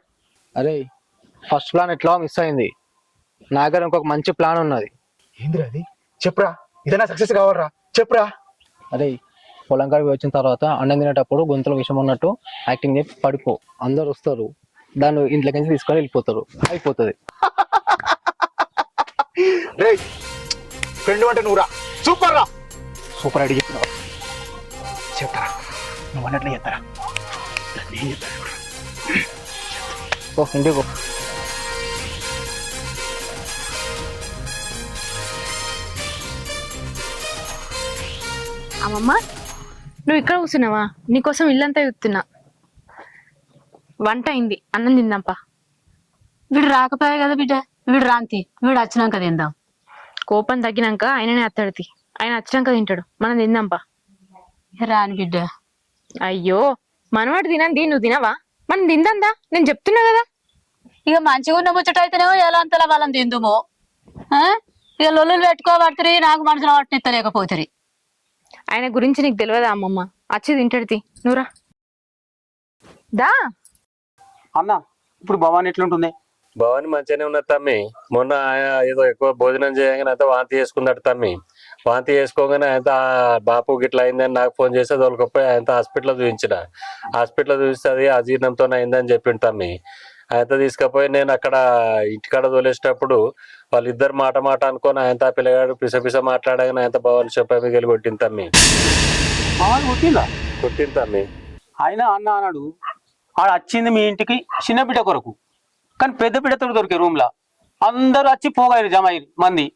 అరే, ఫస్ట్ ప్లాన్ ఎట్లా మిస్ అయింది. నా దగ్గర ఇంకొక మంచి ప్లాన్ ఉన్నది. ఏంద్రా అది? చెప్పురా. ఇదైనా సక్సెస్ కావాలరా, చెప్పురా. అరే, పొలం కాడికి వచ్చిన తర్వాత అన్నం తినేటప్పుడు గొంతులో విషయం ఉన్నట్టు యాక్టింగ్ చెప్పి పడిపో. అందరు వస్తారు, దాన్ని ఇంట్లోకి నుంచి తీసుకొని వెళ్ళిపోతారు, అయిపోతుంది. రే ఫ్రెండ్ అంటే నువ్వురా. సూపర్ రా, సూపర్ ఐడియా చెప్పినావు. చెప్తారా నువ్వు అన్నట్లు చెప్తారా. ఓ ఇంటికి పో. అమ్మమ్మ, నువ్వు ఇక్కడ కూర్చున్నావా? నీకోసం ఇల్లంతా చూస్తున్నా. వంట అయింది, అన్నం తిందాంపా. వీడు రాకపోయా కదా బిడ్డ, వీడు రాంతి. వీడు వచ్చినాక తిందాం. కోపం తగ్గినాక ఆయననే అత్తడితి. ఆయన వచ్చినాక తింటాడు, మనం తిందాంపా. రాని బిడ్డ. అయ్యో, మనవాడు తినంది, నువ్వు తినవా? మనం తిందా, నేను చెప్తున్నా కదా. ఇక మంచిగా ఉన్న ముచ్చట అయితేనేమో ఎలా అంతలా వాళ్ళని తిందుమో. ఇక లొల్లులు పెట్టుకోబడుతుంది, నాకు మనసులో పట్టిత్తలేకపోతుంది. ఆయన గురించి నీకు తెలియదా అమ్మమ్మ? వచ్చి తింటాడుతి, నువ్వురా. దా అన్న, ఇప్పుడు భవాని ఎట్లుంటుంది? భవాని మంచిగానే ఉన్నది తమ్మి. మొన్న ఆయన ఏదో ఎక్కువ భోజనం చేయగానే అయితే వాంతి చేసుకున్నాడు తమ్మి. వాంతి చేసుకోగానే ఆయన బాపు గిట్లా అయిందని నాకు ఫోన్ చేస్తే తోలుకపోయి ఆయన హాస్పిటల్లో చూపించిన. హాస్పిటల్లో చూస్తే అది అజీర్ణంతో అయిందని చెప్పిండు తమ్మి. ఆయనతో తీసుకుపోయి నేను అక్కడ ఇంటికాడ తోలేసేటప్పుడు వాళ్ళిద్దరు మాట అనుకొని ఆయన పిల్లగాడు పిస మాట్లాడగానే ఆయన భవాని చెప్పి వెళ్ళి కొట్టింది తమ్మి. కొట్టింది తమ్మి. ఆయన అన్న అన్నాడు, ఆడ వచ్చింది మీ ఇంటికి చిన్న బిడ్డ కొరకు, కానీ పెద్ద బిడ్డతో దొరికే రూమ్ లా అందరూ వచ్చి పోగారు, జమ అయ్యి మంది.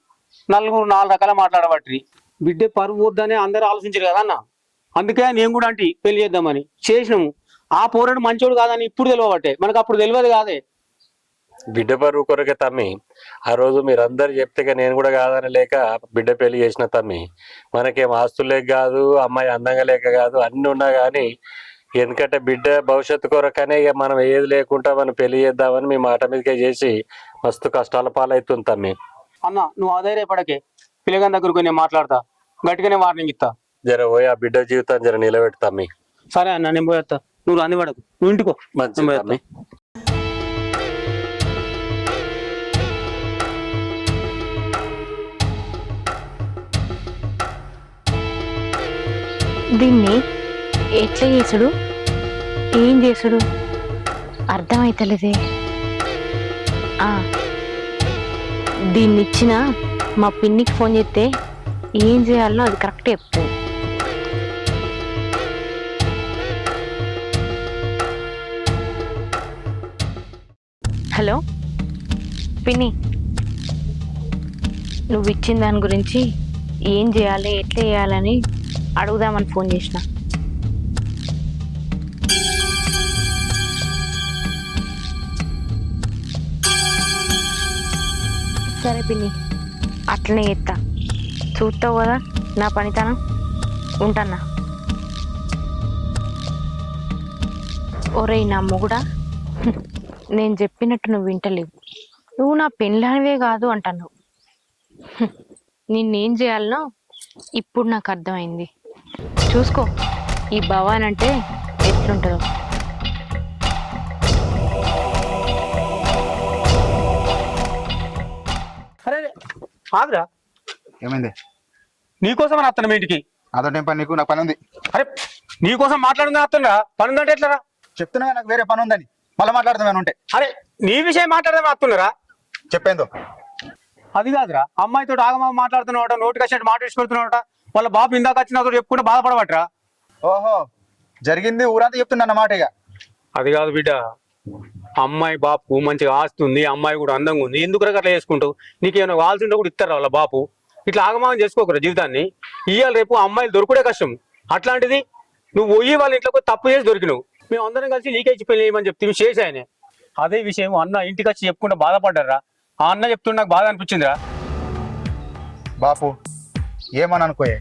నలుగురు 4 రకాల మాట్లాడబట్టి బిడ్డ పరువు వద్దని అందరూ ఆలోచించారు కదా అన్న. అందుకే నేను కూడా అంటే పెళ్లి చేద్దామని చేసినాము. ఆ పోరాడు మంచోడు కాదని ఇప్పుడు తెలియబట్టే, మనకు అప్పుడు తెలియదు కాదే. బిడ్డ పరువు కొరకే తమ్మి. ఆ రోజు మీరందరు చెప్తే నేను కూడా కాదని లేక బిడ్డ పెళ్లి చేసిన తమ్మి. మనకేం ఆస్తులు లేక కాదు, అమ్మాయి అందంగా లేక కాదు, అన్ని ఉన్నా గానీ ఎందుకంటే బిడ్డ భవిష్యత్తు కొరకనే ఇక మనం ఏది లేకుండా మనం పెళ్లి చేద్దామని మీ మాట మీదకే చేసి మస్తు కష్టాల పాలవుతుంది తమ్మి. అన్న, నువ్వు ఆధైర్యపడకే, పిల్లగాని దగ్గరకు నేను మాట్లాడతా, గట్టిగానే వార్నింగ్ ఇస్తా. జర పోయి ఆ బిడ్డ జీవితం జర నిలబెట్టు తమ్మి. సరే అన్న, నేను పోయేస్తా, నువ్వు అందిపడకు, నువ్వు ఇంటికో. మంచిది తమ్మి. దీన్ని ఎట్లా చేసుడు ఏం చేసుడు అర్థమైతలేదే. దీన్ని ఇచ్చిన మా పిన్నికి ఫోన్ చేస్తే ఏం చేయాలనో అది కరెక్ట్ చెప్తుంది. హలో పిన్ని, నువ్వు ఇచ్చిన దాని గురించి ఏం చేయాలి ఎట్లా చేయాలని అడుగుదామని ఫోన్ చేసిన. సరే పిన్ని, అట్లనే చేస్తా. చూస్తావు కదా నా పనితనం. ఉంటానా. ఒరేయ్ నా మొగుడా, నేను చెప్పినట్టు నువ్వు వింటలేవు. నువ్వు నా పెళ్ళానివే కాదు అంటున్నావు. నిన్నేం చేయాలనో ఇప్పుడు నాకు అర్థమైంది. చూసుకో ఈ భవాన్ అంటే ఎట్లుంటుందో. అరే ఆగురా, ఏమైంది? నీకోసం అని వస్తాను మీ ఇంటికి. అదొకటి పని, నీకు నాకు పని ఉంది. అరే నీకోసం మాట్లాడుందా వస్తుందా? పని ఉందంటే ఎట్లరా? చెప్తున్నా నాకు వేరే పని ఉందని. మళ్ళీ మాట్లాడదామని ఉంటే. అరే నీ విషయం మాట్లాడదాం వస్తున్నారా? చెప్పేందో. అది కాదురా, అమ్మాయితో ఆగమా మాట్లాడుతున్నావట, నోటికి వచ్చినట్టు మాట పెడుతున్నావట. వాళ్ళ బాబు ఇందాక వచ్చిన అతడు చెప్పుకుంటే బాధపడవట్రా? ఓహో, జరిగింది ఊరంతా చెప్తున్నా అన్నమాట. ఇక అది కాదు బిడ్డ, అమ్మాయి బాపు మంచిగా ఆస్తుంది, అమ్మాయి కూడా అందంగా ఉంది, ఎందుకు అట్లా చేసుకుంటావు? నీకేమైనా కావాల్సింటే కూడా ఇస్తారా వాళ్ళ బాపు? ఇట్లా ఆగమాగం చేసుకోకరా జీవితాన్ని. ఇవాళ రేపు అమ్మాయిలు దొరుకుడే కష్టం. అట్లాంటిది నువ్వు పోయి వాళ్ళ ఇంట్లో తప్పు చేసి దొరికినావు. మేము అందరం కలిసి లీకేజ్ పెళ్లి చేయమని చెప్తే చేశాయనే. అదే విషయం అన్న ఇంటికి వచ్చి చెప్పుకుంటే బాధపడ్డారా? ఆ అన్న చెప్తుంటే నాకు బాధ అనిపించిందిరా. బాపు ఏమని అనుకోయే,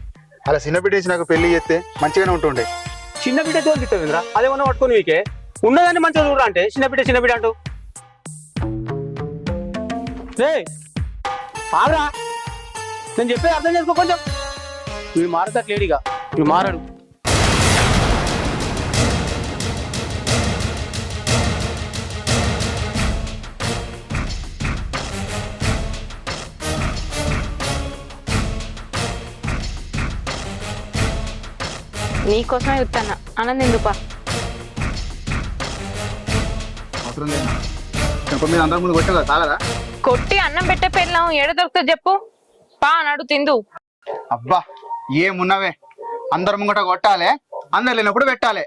అలా చిన్న బిడ్డ నాకు పెళ్లి చేస్తే మంచిగానే ఉంటుండే. చిన్న బిడ్డ తోలుతుందిరా, అదేమన్నా పట్టుకుని మీకే ఉన్నదాన్ని మంచిగా చూడరా అంటే చిన్న బిడ్డ అంటూ. ఆగరా, నేను చెప్పేది అర్థం చేసుకో కొంచెం. వీడు మారతాడు లేడీగా, వీడు మారాడు. నీకోసమే చెప్తాను. అన్నది ఎందుపా అవసరం లేదు. చెప్ప మీద అందరి ముందు కొట్టా చాలదా? కొట్టి అన్నం పెట్టే పెళ్ళాం ఏడ దొరుకుతుంది చెప్పు. పా అన్నాడు తిందు. అబ్బా ఏమున్నావే, అందరు ముంగట కొట్టాలి, అందరు లేనప్పుడు పెట్టాలి.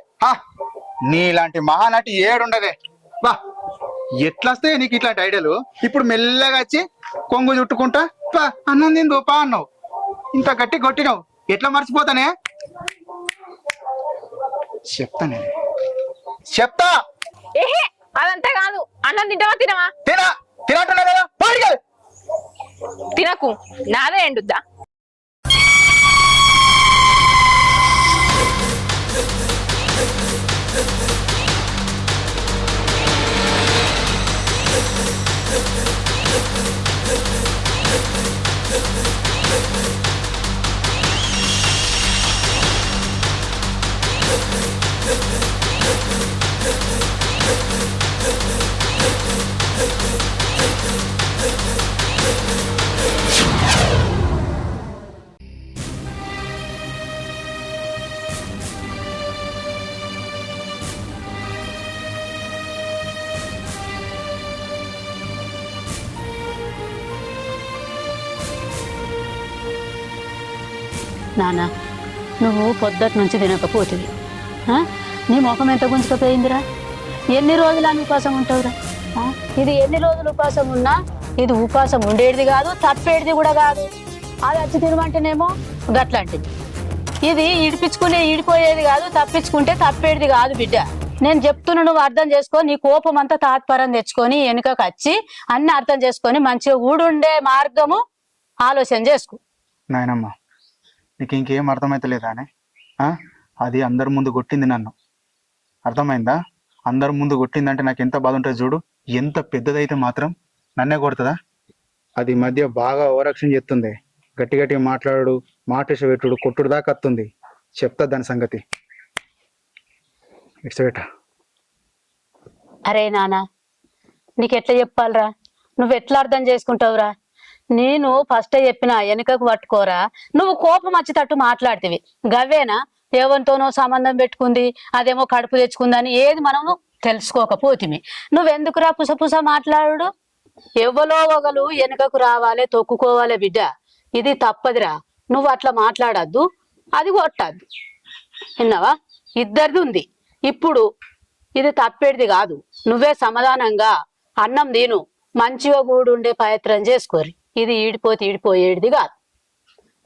నీలాంటి మహానటి ఏడుండదే. బా ఎట్లా వస్తాయి నీకు ఇట్లాంటి ఐడియాలు? ఇప్పుడు మెల్లగా వచ్చి కొంగు చుట్టుకుంటా పా అన్నం తిందు పా అన్నావు. ఇంత గట్టి కొట్టినావు, ఎట్లా మర్చిపోతానే? చెప్తానే, చెప్తా. ఏహే అదంతా కాదు. అన్నం తింటావా తినవా? తినట్టున్నా కదా, బయటికి. తినకు, నాదే ఎండుద్దా. నాన్న, నువ్వు పొద్దుటి నుంచి తినకపోతుంది. నీ ముఖం ఎంత గుంజుకపోయిందిరా? ఎన్ని రోజులు అని ఉపాసం ఉంటావురా? ఇది ఎన్ని రోజులు ఉపాసం ఉన్నా ఇది ఉపాసం ఉండేది కాదు, తప్పేది కూడా కాదు. అది వచ్చి తినమంటేనేమో గట్లాంటిది. ఇది ఈడిపోయేది కాదు, తప్పించుకుంటే తప్పేది కాదు బిడ్డ. నేను చెప్తున్నా, నువ్వు అర్థం చేసుకో. నీ కోపం అంతా తాత్పరం తెచ్చుకొని వెనుకకు వచ్చి అన్ని అర్థం చేసుకొని మంచిగా ఊడుండే మార్గము ఆలోచన చేసుకో. నాయనమ్మ నీకు ఇంకేం అర్థమైతలేదా అని? అది అందరి ముందు కొట్టింది నన్ను, అర్థమైందా? అందరి ముందు కొట్టిందంటే నాకు ఎంత బాధ ఉంటుంది చూడు. ఎంత పెద్దదైతే మాత్రం నన్నే కొడుతుందా? అది మధ్య బాగా ఓవరాక్షన్ చేస్తుంది. గట్టి గట్టిగా మాట్లాడు, మాటేసి పెట్టుడు, కొట్టుడు దాకా వస్తుంది. చెప్తా దాని సంగతి. ఇష్టపెట్ట. అరే నానా, నీకు ఎట్లా చెప్పాలరా? నువ్వు ఎట్లా అర్థం చేసుకుంటావురా? నేను ఫస్ట్ చెప్పిన వెనుకకు పట్టుకోరా, నువ్వు కోపం వచ్చేటట్టు మాట్లాడితివి. గవ్వేనా ఎవరితోనో సంబంధం పెట్టుకుంది, అదేమో కడుపు తెచ్చుకుందని ఏది మనము తెలుసుకోకపోతిమి. నువ్వెందుకురా పుసపుస మాట్లాడు? ఎవ్వలో ఒకలు వెనుకకు రావాలి, తొక్కుకోవాలి బిడ్డ. ఇది తప్పదురా. నువ్వు అట్లా మాట్లాడద్దు, అది కొట్టద్దు. విన్నావా? ఇద్దరిది ఉంది. ఇప్పుడు ఇది తప్పేది కాదు. నువ్వే సమాధానంగా అన్నం తిను, మంచిగా కూడుండే ప్రయత్నం చేసుకోరి. ఇది ఈడిపోయేది కాదు.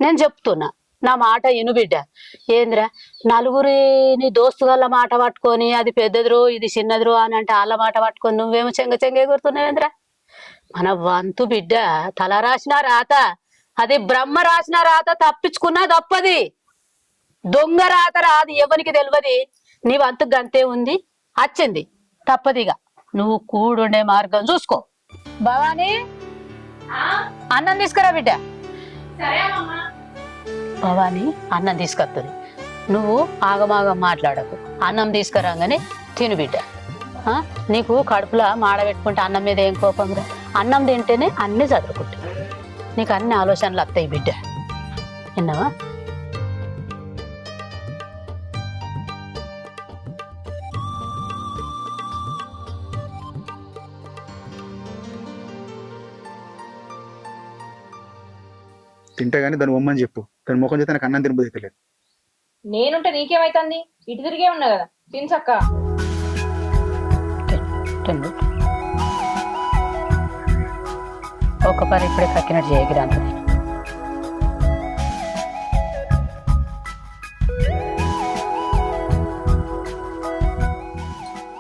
నేను చెప్తున్నా, నా మాట ఇను బిడ్డ. ఏంద్రా నలుగురిని దోస్తుగల్ల మాట పట్టుకొని అది పెద్దదిరో ఇది చిన్నదిరో అని అంటే వాళ్ళ మాట పట్టుకొని నువ్వేమో చెంగ ఎగురుతున్నావేంద్రా? మన వంతు బిడ్డ తల రాసిన రాత, అది బ్రహ్మ రాసిన రాత. తప్పించుకున్నా తప్పది. దొంగ రాత రాదు, ఎవరికి తెలియదు. నీ వంతు గంతే ఉంది, వచ్చింది తప్పదిగా. నువ్వు కూడుండే మార్గం చూసుకో. భవానీ అన్నం తీసుకురా బిడ్డ. భవానీ అన్నం తీసుకొస్తుంది. నువ్వు ఆగమాగం మాట్లాడకు. అన్నం తీసుకురాగానే తిను బిడ్డ. నీకు కడుపులా మాడబెట్టుకుంటే అన్నం మీద ఏం కోపం రా? అన్నం తింటేనే అన్ని చదువుకుంటా. నీకు అన్ని ఆలోచనలు వస్తాయి బిడ్డ. విన్నావా? తింటే గానీ దాని బొమ్మని చెప్పు. దాని ముఖం చేస్తే నాకు అన్నం తినబుద్ధి లేదు. నేనుంటే నీకేమైతుంది? ఇటు తిరిగే ఉన్నా కదా, తినసక్క. ఒక పని ఇప్పుడే కక్కినట్టు చేయగిరా.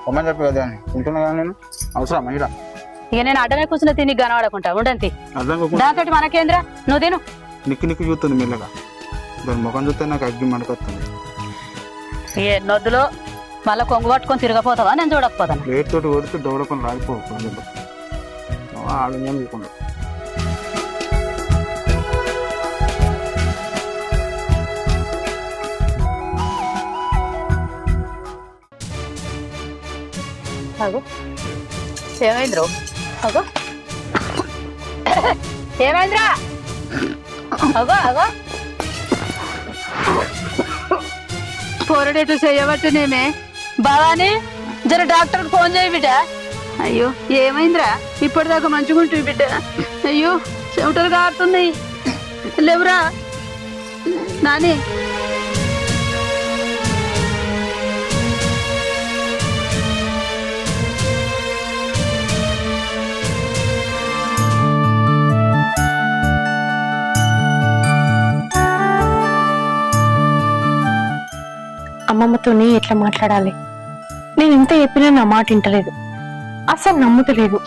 బొమ్మని చెప్పు కదా తింటున్నా కానీ నేను అవసరం ఇలా. ఇక నేను అడ్డమే కూర్చున్న తిని కనబడకుంటా ఉండంతి. అర్థం కాకుండా దాంతో మనకేంద్రా, నువ్వు తిను. నిక్కి చూస్తుంది మెల్లగా. దాని ముఖం చూస్తే నాకు అగ్గి మండుకొస్తుంది. ఏ నొద్దులో మళ్ళా కొంగు పట్టుకొని తిరగపోతావా? నేను చూడకపోతాను. ప్లేట్ తోటి కొడితే దౌడకొని రాలిపోతుంది. ఆడేం చూకుండా అగో ఏమైందిరో? అగో ఏమైందిరా? అగో అగో పొరడేటు చేయబట్టునేమే. భవానీ జర డాక్టర్కి ఫోన్ చేయి బిడ్డ. అయ్యో ఏమైందిరా? ఇప్పటిదాకా మంచిగా ఉంటుంది బిడ్డ. అయ్యో చెమటలు కారుతున్నాయి. లేవురా నాని. అమ్మమ్మతోనే ఎట్లా మాట్లాడాలి? నేను ఎంత చెప్పినా నా మాట వింటలేదు, అసలు నమ్ముతలేదు.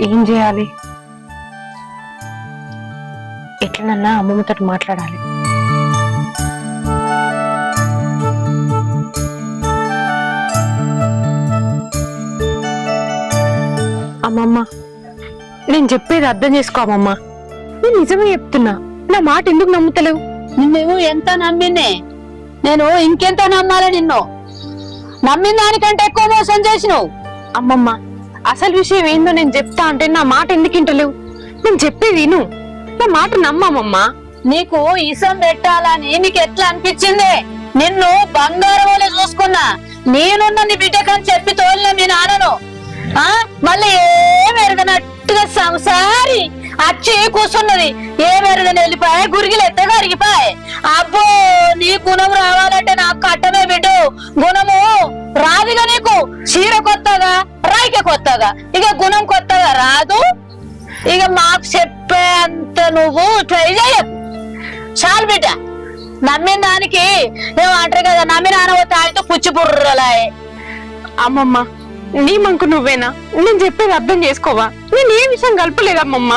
ఏం చేయాలి? ఎట్లనన్నా అమ్మమ్మతో మాట్లాడాలి. అమ్మమ్మ, నేను చెప్పేది అర్థం చేసుకో అమ్మమ్మ. నేను నిజమే చెప్తున్నా, నా మాట ఎందుకు నమ్ముతలేవు? నిన్ను ఎంత నమ్మినే, నేను ఇంకెంత నమ్మాలి నిన్ను? నమ్మిన దానికంటే ఎక్కువ మోసం చేసినావు. అమ్మమ్మ, అసలు విషయం ఏందో నేను చెప్తా అంటే నా మాట ఎందుకు వింటలేవు? నేను చెప్పేది విను, నా మాట నమ్మమ్మా. నీకు ఇసం పెట్టాలని నీకు ఎట్లా అనిపించింది? నిన్ను బంగారం వల్ల చూసుకున్నా. నేనున్న నీ బిడ్డకని చెప్పి తోలిన మీ నాన్నను మళ్ళీ ఏం ఎరగనట్టుగా సంసారి అచ్చి కూర్చున్నది. ఏం ఎరగని వెళ్ళిపోయా, గురిగిలు ఎత్తగా అరిగిపోయి. అబ్బో నీ గుణం రావాలంటే నాకు కట్టమే బిడ్డు. గుణము రాదుగా నీకు. చీర కొత్తగా, రాయిక కొత్తగా, ఇక గుణం కొత్తగా రాదు. ఇక మాకు చెప్పే అంత నువ్వు ట్రై చేయకు. చాలు బిడ్డ. నమ్మిన దానికి ఏమంటారు కదా, నమ్మిన ఆనవ తాగితే పుచ్చి బుర్రలాయే. అమ్మమ్మ, నీ మంకు నువ్వేనా? నేను చెప్పేది అర్థం చేసుకోవా? నేను ఏ విషయం కలపలేదమ్మమ్మ.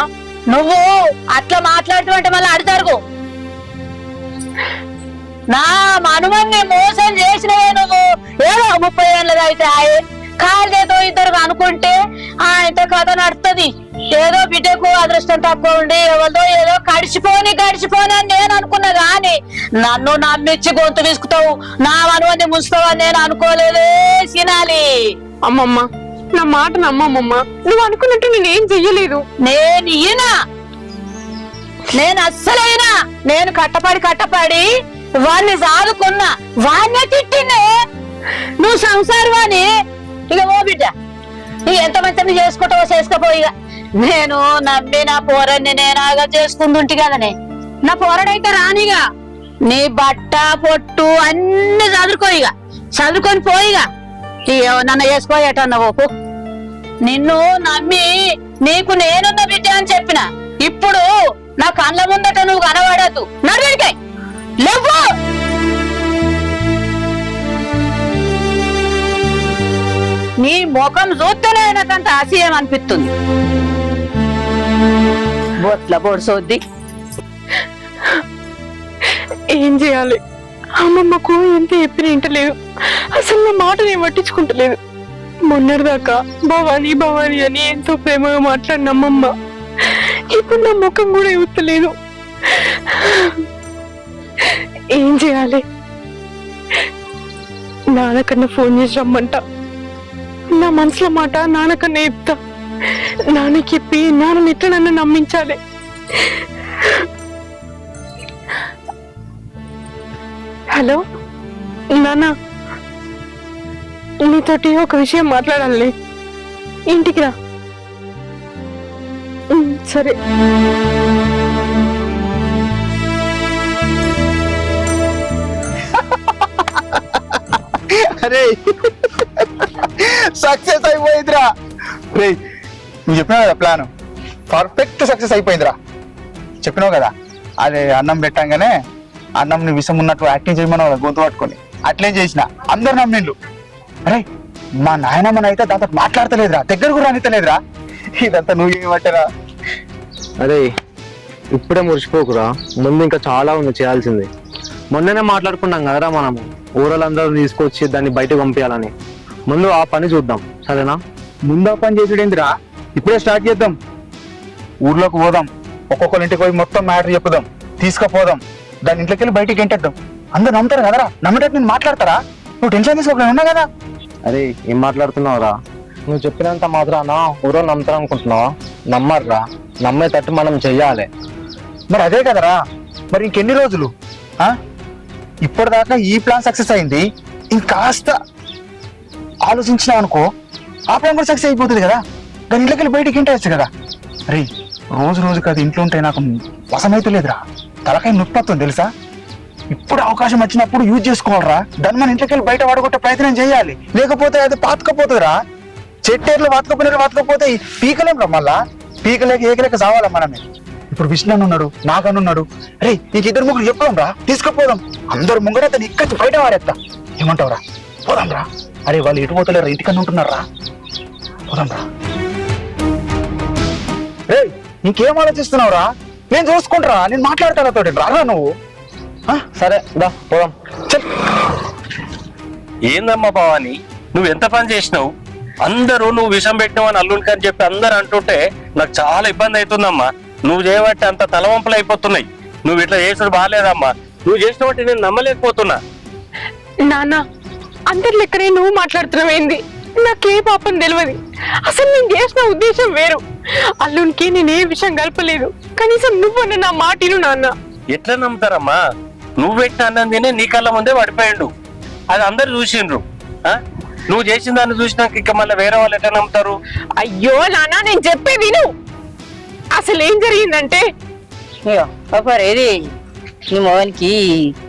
నువ్వు అట్లా మాట్లాడుతుంటే మళ్ళీ అడుగుతారు. నా మనుమన్ని మోసం చేసినవే నువ్వు. ఏదో 30 ఏళ్ళది అయితే కాళ్ళేదో ఇద్దరు అనుకుంటే ఇంత కథ నడుస్తుంది. ఏదో బిడ్డకు అదృష్టం తక్కువ ఉండి ఎవరిదో ఏదో గడిచిపోని అని నేను అనుకున్నా గాని నన్ను నమ్మిచ్చి గొంతు విసుకుతావు, నా మనుమన్ని ముంచుతావు అని నేను అనుకోలేదే సినాలి. అమ్మమ్మ, నా మాట నమ్మమ్మమ్మ. నువ్వు అనుకున్నట్టు నేనేం చెయ్యలేదు. నేను అస్సలైనా నేను కట్టపడి వాడిని సాదుకున్నా వాడినే తిట్టిండే నువ్వు సంసారవాణి. ఇక ఓ బిడ్డ ఇక ఎంత మంచిని చేసుకుంటావో చేసుకోపో. ఇక నేను నమ్మి నా పోరన్ని నేనాగా చేసుకుంటుంటి కదనే. నా పోరడైతే రానిగా నీ బట్ట పొట్టు అన్ని చదువుకో. ఇక చదువుకొని పోయిగా నన్ను చేసుకోయేటన్నా ఓపు. నిన్ను నమ్మి నీకు నేనున్న బిడ్డ అని చెప్పిన. ఇప్పుడు నా కళ్ళ ముందట నువ్వు కనబడద్దు. నడుడికాయ లేవు. నీ ముఖం చూస్తేనే నాకంత ఆశయం అనిపిస్తుంది. బొట్ల బొడిసొద్ది. ఏం చేయాలి? అమ్మమ్మకు ఎంత చెప్పిన ఇంటలేదు. అసలు నా మాట నేను పట్టించుకుంటలేదు. మొన్నటిదాకా భవానీ భవానీ అని ఎంతో ప్రేమగా మాట్లాడిన అమ్మమ్మ ఇప్పుడు నా ముఖం కూడా ఇవ్వలేదు. ఏం చేయాలి? నాన్నకన్నా ఫోన్ చేసి రమ్మంట. నా మనసులో మాట నాన్నకన్నా చెప్తా. నాన్నకి చెప్పి నాన్నని ఎట్లా నన్ను నమ్మించాలి. హలో నాన్న, నీతోటి ఒక విషయం మాట్లాడాలి. ఇంటికి రా. సరే. అరే సక్సెస్ అయిపోయిందిరా. రే నువ్వు చెప్పినావు కదా ప్లాన్ పర్ఫెక్ట్ సక్సెస్ అయిపోయిందిరా. చెప్పినావు కదా అదే అన్నం పెట్టంగానే అన్నంని విషం ఉన్నట్టు యాక్టింగ్ చేయమని గొంతు పట్టుకొని అట్లేం చేసిన అందరు నమ్మిండ్లు. అరే మా నాయనమ్మనైతే దాంతో మాట్లాడతలేదురా, దగ్గర కూడా రానితలేదురా. ఇదంతా నువ్వేమంటారా? అరే ఇప్పుడే మురిసిపోకురా, ముందు ఇంకా చాలా ఉంది చేయాల్సింది. మొన్ననే మాట్లాడుకున్నాం కదరా మనము ఊరలందరూ తీసుకొచ్చి దాన్ని బయటకు పంపించాలని. ముందు ఆ పని చూద్దాం, సరేనా? ముందు ఆ పని చేసేడేందిరా, ఇప్పుడే స్టార్ట్ చేద్దాం. ఊర్లోకి పోదాం, ఒక్కొక్కరి ఇంటికి పోయి మొత్తం మ్యాటర్ చెప్పుదాం, తీసుకుపోదాం, దాని ఇంట్లోకి వెళ్ళి బయటికి ఎంటేద్దాం. అందరు నమ్ముతారు కదరా, నమ్మేటట్టు నేను మాట్లాడతారా? నువ్వు టెన్షన్ తీసుకోకుండా ఉన్నా కదా. అరే ఏం మాట్లాడుతున్నావురా? నువ్వు చెప్పినంత మాత్రాన ఊరో నమ్ముతారు అనుకుంటున్నావా? నమ్మర్రా, నమ్మేటట్టు మనం చెయ్యాలి. మరి అదే కదరా, మరి ఇంకెన్ని రోజులు? ఇప్పటిదాకా ఈ ప్లాన్ సక్సెస్ అయింది, ఇంకాస్త ఆలోచించినావు అనుకో ఆ ప్లాన్ కూడా సక్సెస్ అయిపోతుంది కదా. దాని ఇంట్లోకి వెళ్ళి బయటికి ఎంటేయచ్చు కదా. అరే రోజు రోజుకి అది ఇంట్లో ఉంటే నాకు వశమైతే లేదురా, తలకాయ నొప్పి వస్తుంది తెలుసా. ఇప్పుడు అవకాశం వచ్చినప్పుడు యూజ్ చేసుకోవాలరా. దాన్ని మన ఇంట్లోకి వెళ్ళి బయట వాడుకుంటే ప్రయత్నం చేయాలి, లేకపోతే అది పాతుకపోతుందిరా. చెట్టేర్లు వాతుకపోతే పీకలేం రా. మళ్ళా పీకలేక ఏకలేక సావాలా మనమే. ఇప్పుడు విష్ణు ఉన్నాడు, నాగనున్నాడు. అరే నీకు ఇద్దరు ముగ్గురు చెప్పుదాం రా, తీసుకుపోదాం. అందరు ముంగర దాన్ని ఇక్కడి బయట వాడేస్తా. ఏమంటావురా? పోదాం రా. అరే వాళ్ళు ఎటు పోతలేరా, ఇంటికన్నా ఉంటున్నారా? పోదాం రా. రే ఇంకేం ఆలోచిస్తున్నావురా? నేను చూసుకుంటారా, నేను మాట్లాడతాను తోటి. రారా నువ్వు. సరే దా పోదాం. చల్. ఏందమ్మా భవాని, నువ్వు ఎంత పని చేసినావు? అందరూ నువ్వు విషం పెట్టినావు అని అల్లునికి అని చెప్పి అందరు అంటుంటే నాకు చాలా ఇబ్బంది అవుతుందమ్మా. నువ్వు చేయబట్టి అంత తలవంపులు అయిపోతున్నాయి. నువ్వు ఇట్లా చేసుడు బాగాలేదమ్మా. నువ్వు చేసిన బట్టి నేను నమ్మలేకపోతున్నా. నాన్న అందరి లెక్కనే నువ్వు మాట్లాడుతున్నావేంది? నాకే పాపం తెలియదు. అసలు నేను చేసిన ఉద్దేశం వేరు. అల్లునికి నేనే విషయం కలపలేదు. కనీసం నువ్వన్న నా మాటిను నాన్న. ఎట్లా నమ్ముతారమ్మా? నువ్వు పెట్టిన అన్నం తినే నీ కళ్ళ ముందే పడిపోయిండు. అది అందరు చూసిండ్రు. నువ్వు చేసిన దాన్ని చూసినాక ఇక మళ్ళీ వేరే వాళ్ళు ఎట్లా నమ్ముతారు? అయ్యో నాన్న, నేను చెప్పే విను. అసలు ఏం జరిగిందంటే ఏది నీ మోహన్కి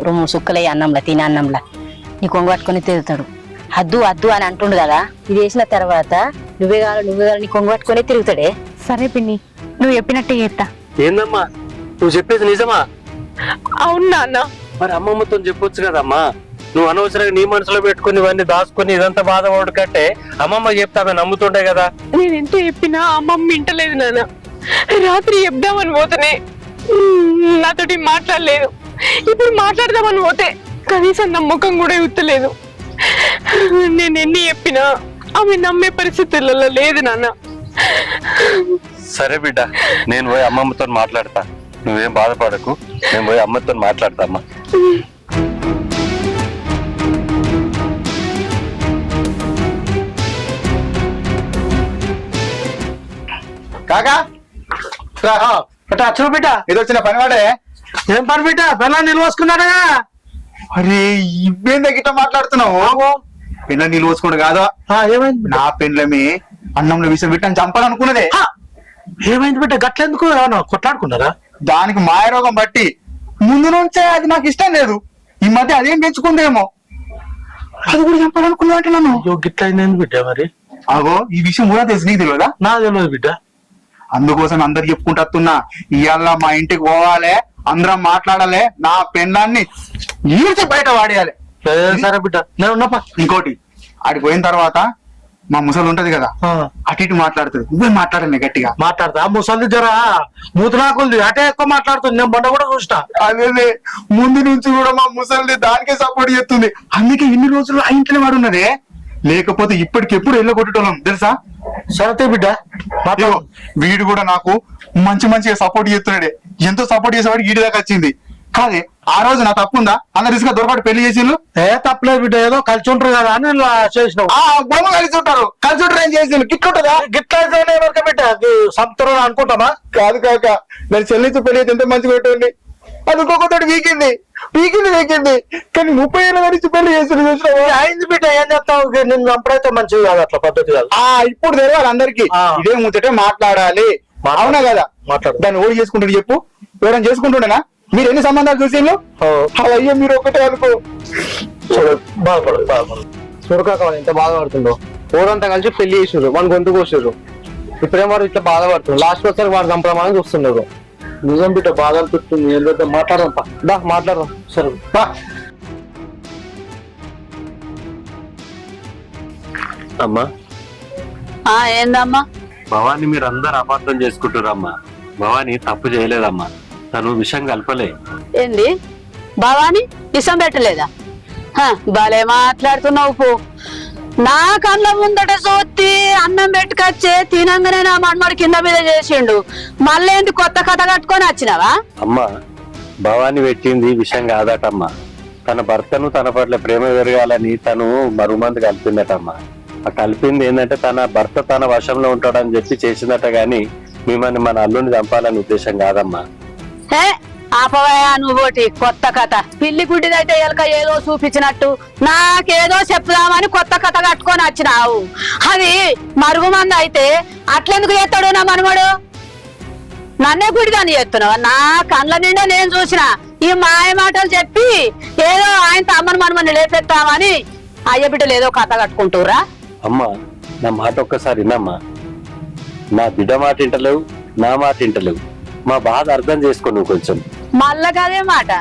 రొమ్ము సుక్కలయ్యి అన్నంలా తినే అన్నంలా నీ కొంగు పట్టుకొని తిరుగుతాడు. అద్దు అద్దు అని అంటుండు కదా. ఇది వేసిన తర్వాత నువ్వే కావాలి నీ కొంగు పట్టుకొని తిరుగుతాడే. సరే పిన్ని, నువ్వు చెప్పినట్టే చేస్తా. ఏందమ్మా నువ్వు చెప్పేది నిజమా? అవును నాన్న. మరి అమ్మమ్మతో చెప్పొచ్చు కదమ్మా. నువ్వు అనవసరంగా నీ మనసులో పెట్టుకుని ఇవన్నీ దాచుకుని ఇదంతా బాధపడు కంటే అమ్మమ్మ చెప్తా ఆమె నమ్ముతుండే కదా. నేను ఎంత చెప్పినా అమ్మమ్మ వింటలేదు నాన్న. రాత్రి చెప్దామని పోతేనే నాతోటి మాట్లాడలేదు. ఇప్పుడు మాట్లాడదామని పోతే కనీసం నా ముఖం కూడా ఎత్తలేదు. నేను ఎన్ని చెప్పినా ఆమె నమ్మే పరిస్థితులలో లేదు నాన్న. సరే బిడ్డ, నేను పోయి అమ్మమ్మతో మాట్లాడతా. నువ్వేం బాధపడకు, నేను పోయి అమ్మతో మాట్లాడతా. అమ్మా కాకా అచ్చా బిడ్డ, ఇది వచ్చిన పని వాడే. ఏం పని బిడ్డ? బెల్లా నిల్వసుకున్నాడా? అరే ఇవేం దగ్గర మాట్లాడుతున్నావు పెళ్ళ నీళ్ళు పోసుకోండు కాదా ఏమైంది నా పెళ్ళమే అన్నంలో విషయం పెట్టని చంపాలనుకున్నదే ఏమైంది బిడ్డ గట్లెందుకు ఏమన్నా కొట్లాడుకున్నారా? దానికి మాయరోగం బట్టి ముందు నుంచే అది నాకు ఇష్టం లేదు. ఈ మధ్య అదేం పెంచుకుందేమో అది కూడా చంపాలనుకున్నా అంటే నన్ను. అయ్యో గిట్ల అయింది బిడ్డ మరి. అగో ఈ విషయం కూడా తెలుసు నీకు తెలియదా? నాకు తెలియదు బిడ్డ. అందుకోసం అందరు చెప్పుకుంటున్నా ఇవాళ మా ఇంటికి పోవాలి, అందరం మాట్లాడాలి, నా పెళ్ళాన్ని ఈడ్చి బయట వాడేయాలి. సరే బిడ్డ నేను ఉన్నప్ప. ఇంకోటి ఆడికి పోయిన తర్వాత మా ముసలు ఉంటది కదా అటు ఇటు మాట్లాడుతుంది, నువ్వే మాట్లాడాలి గట్టిగా. మాట్లాడతా ముసలి జరా మూతులాకుంది అటే ఎక్కువ మాట్లాడుతుంది. నేను మొన్న కూడా చూసిన. అదే ముందు నుంచి కూడా మా ముసలిని దానికే సపోర్ట్ చేస్తుంది. అందుకే ఇన్ని రోజులు ఆ ఇంట్లోనే వాడు ఉన్నదే, లేకపోతే ఇప్పటికెప్పుడు ఎల్లగొట్టేటోళ్ళం తెలుసా. సరే బిడ్డ. ఇదిగో, వీడు కూడా నాకు మంచిగా సపోర్ట్ చేస్తున్నాడే. ఎంతో సపోర్ట్ చేసేవాడికి వీడి దాకా వచ్చింది కాదే. ఆ రోజు నా తప్పుందా? అందరు రిస్క్ దొరకటి పెళ్లి చేసిండ్రు. తప్పలేదు బిడ్డ, ఏదో కలిసి ఉంటారు కదా అని చేసినావు. బొమ్మ కలిసి ఉంటారు, కలిసి ఉంటారు ఏం చేసిండ్రు. గిట్లుంటదా? గిట్ల బిడ్డ సంతరం అనుకుంటామా? కాదు కాక నేను చెల్లించి పెళ్లి అయితే ఎంత మంచిగా పెట్టండి. అది ఇంకొకటి వీకింది కానీ 30 ఏళ్ళ నుంచి పెళ్లి చేసింది. అయింది బిడ్డ, ఏం చేస్తావు? నిన్ను అప్పుడైతే మంచిది కాదు, అట్లా పద్ధతి కాదు. ఇప్పుడు తెలియాలి అందరికి. ఇదే ముచ్చటే మాట్లాడాలి, అవునా కదా? మాట్లాడు. దాన్ని ఓడి చేసుకుంటాడు చెప్పు. ఎవరైనా చేసుకుంటుండేనా? మీరు ఎన్ని సంబంధాలు చూసిండ్రు? అయ్యో మీరు ఒకటే అనుకో. బాధపడు. చూడకాక ఎంత బాధపడుతుందో. ఊరంతా కలిసి పెళ్లి చేసారు, వాడిని గొంతు కోసారు. ఇప్పుడేం వాడు ఇట్లా బాధపడుతుంది. లాస్ట్ వచ్చారు వాడు చంపడమని చూస్తున్నారు. నిజం బిడ్డ, బాధ అనిపిస్తుంది. మాట్లాడదాం మాట్లాడదాం. సరే అమ్మా ఏందమ్మా? భవాని మీరు అందరు అపార్థం చేసుకుంటారమ్మా. భవాని తప్పు చేయలేదమ్మా, తను విషయం కలపలే. ఏంది భవాని విషం పెట్టలేదా? భలే మాట్లాడుతున్నావు పో. నా కళ్ళ ముందట సోత్తి అన్నం పెట్టుకొచ్చే తినంగానే నా మన్మడు కింద మీద చేసిండు. మళ్ళీ ఏంటి కొత్త కథ కట్టుకొని వచ్చినావా? అమ్మా భవాని పెట్టింది విషయం కాదటమ్మా. తన భర్తను తన పట్ల ప్రేమ పెరగాలని తను మరుమంది కలిపిందటమ్మా. ఆ కలిపింది ఏంటంటే తన భర్త తన వశంలో ఉంటాడని చెప్పి చేసిందట గాని మిమ్మల్ని మన అల్లుని చంపాలని ఉద్దేశం కాదమ్మా. ఆపవయా నువ్వోటి కొత్త కథ. పిల్లి గుడ్డిదైతే ఎలక ఏదో చూపించినట్టు నాకేదో చెప్దామని కొత్త కథ కట్టుకొని వచ్చినావు. అది మరుగుమంది అయితే అట్లెందుకు చేస్తాడు నా మనమడు? నన్నే గుడిగాని చేస్తున్నావా? నా కళ్ళ నిండా నేను చూసిన ఈ మాయ మాటలు చెప్పి ఏదో ఆయన అమ్మని మనమని లేపెత్తామని అయ్య బిడ్డలు ఏదో కథ కట్టుకుంటురా. అమ్మా నా మాట ఒక్కసారి విన్నమ్మా. నా బిడ్డ మాట ఇంటలేవు, నా మాట ఇంటలేవు. మా బాధ అర్థం చేసుకో నువ్వు కొంచెం. మళ్ళకదే మాట.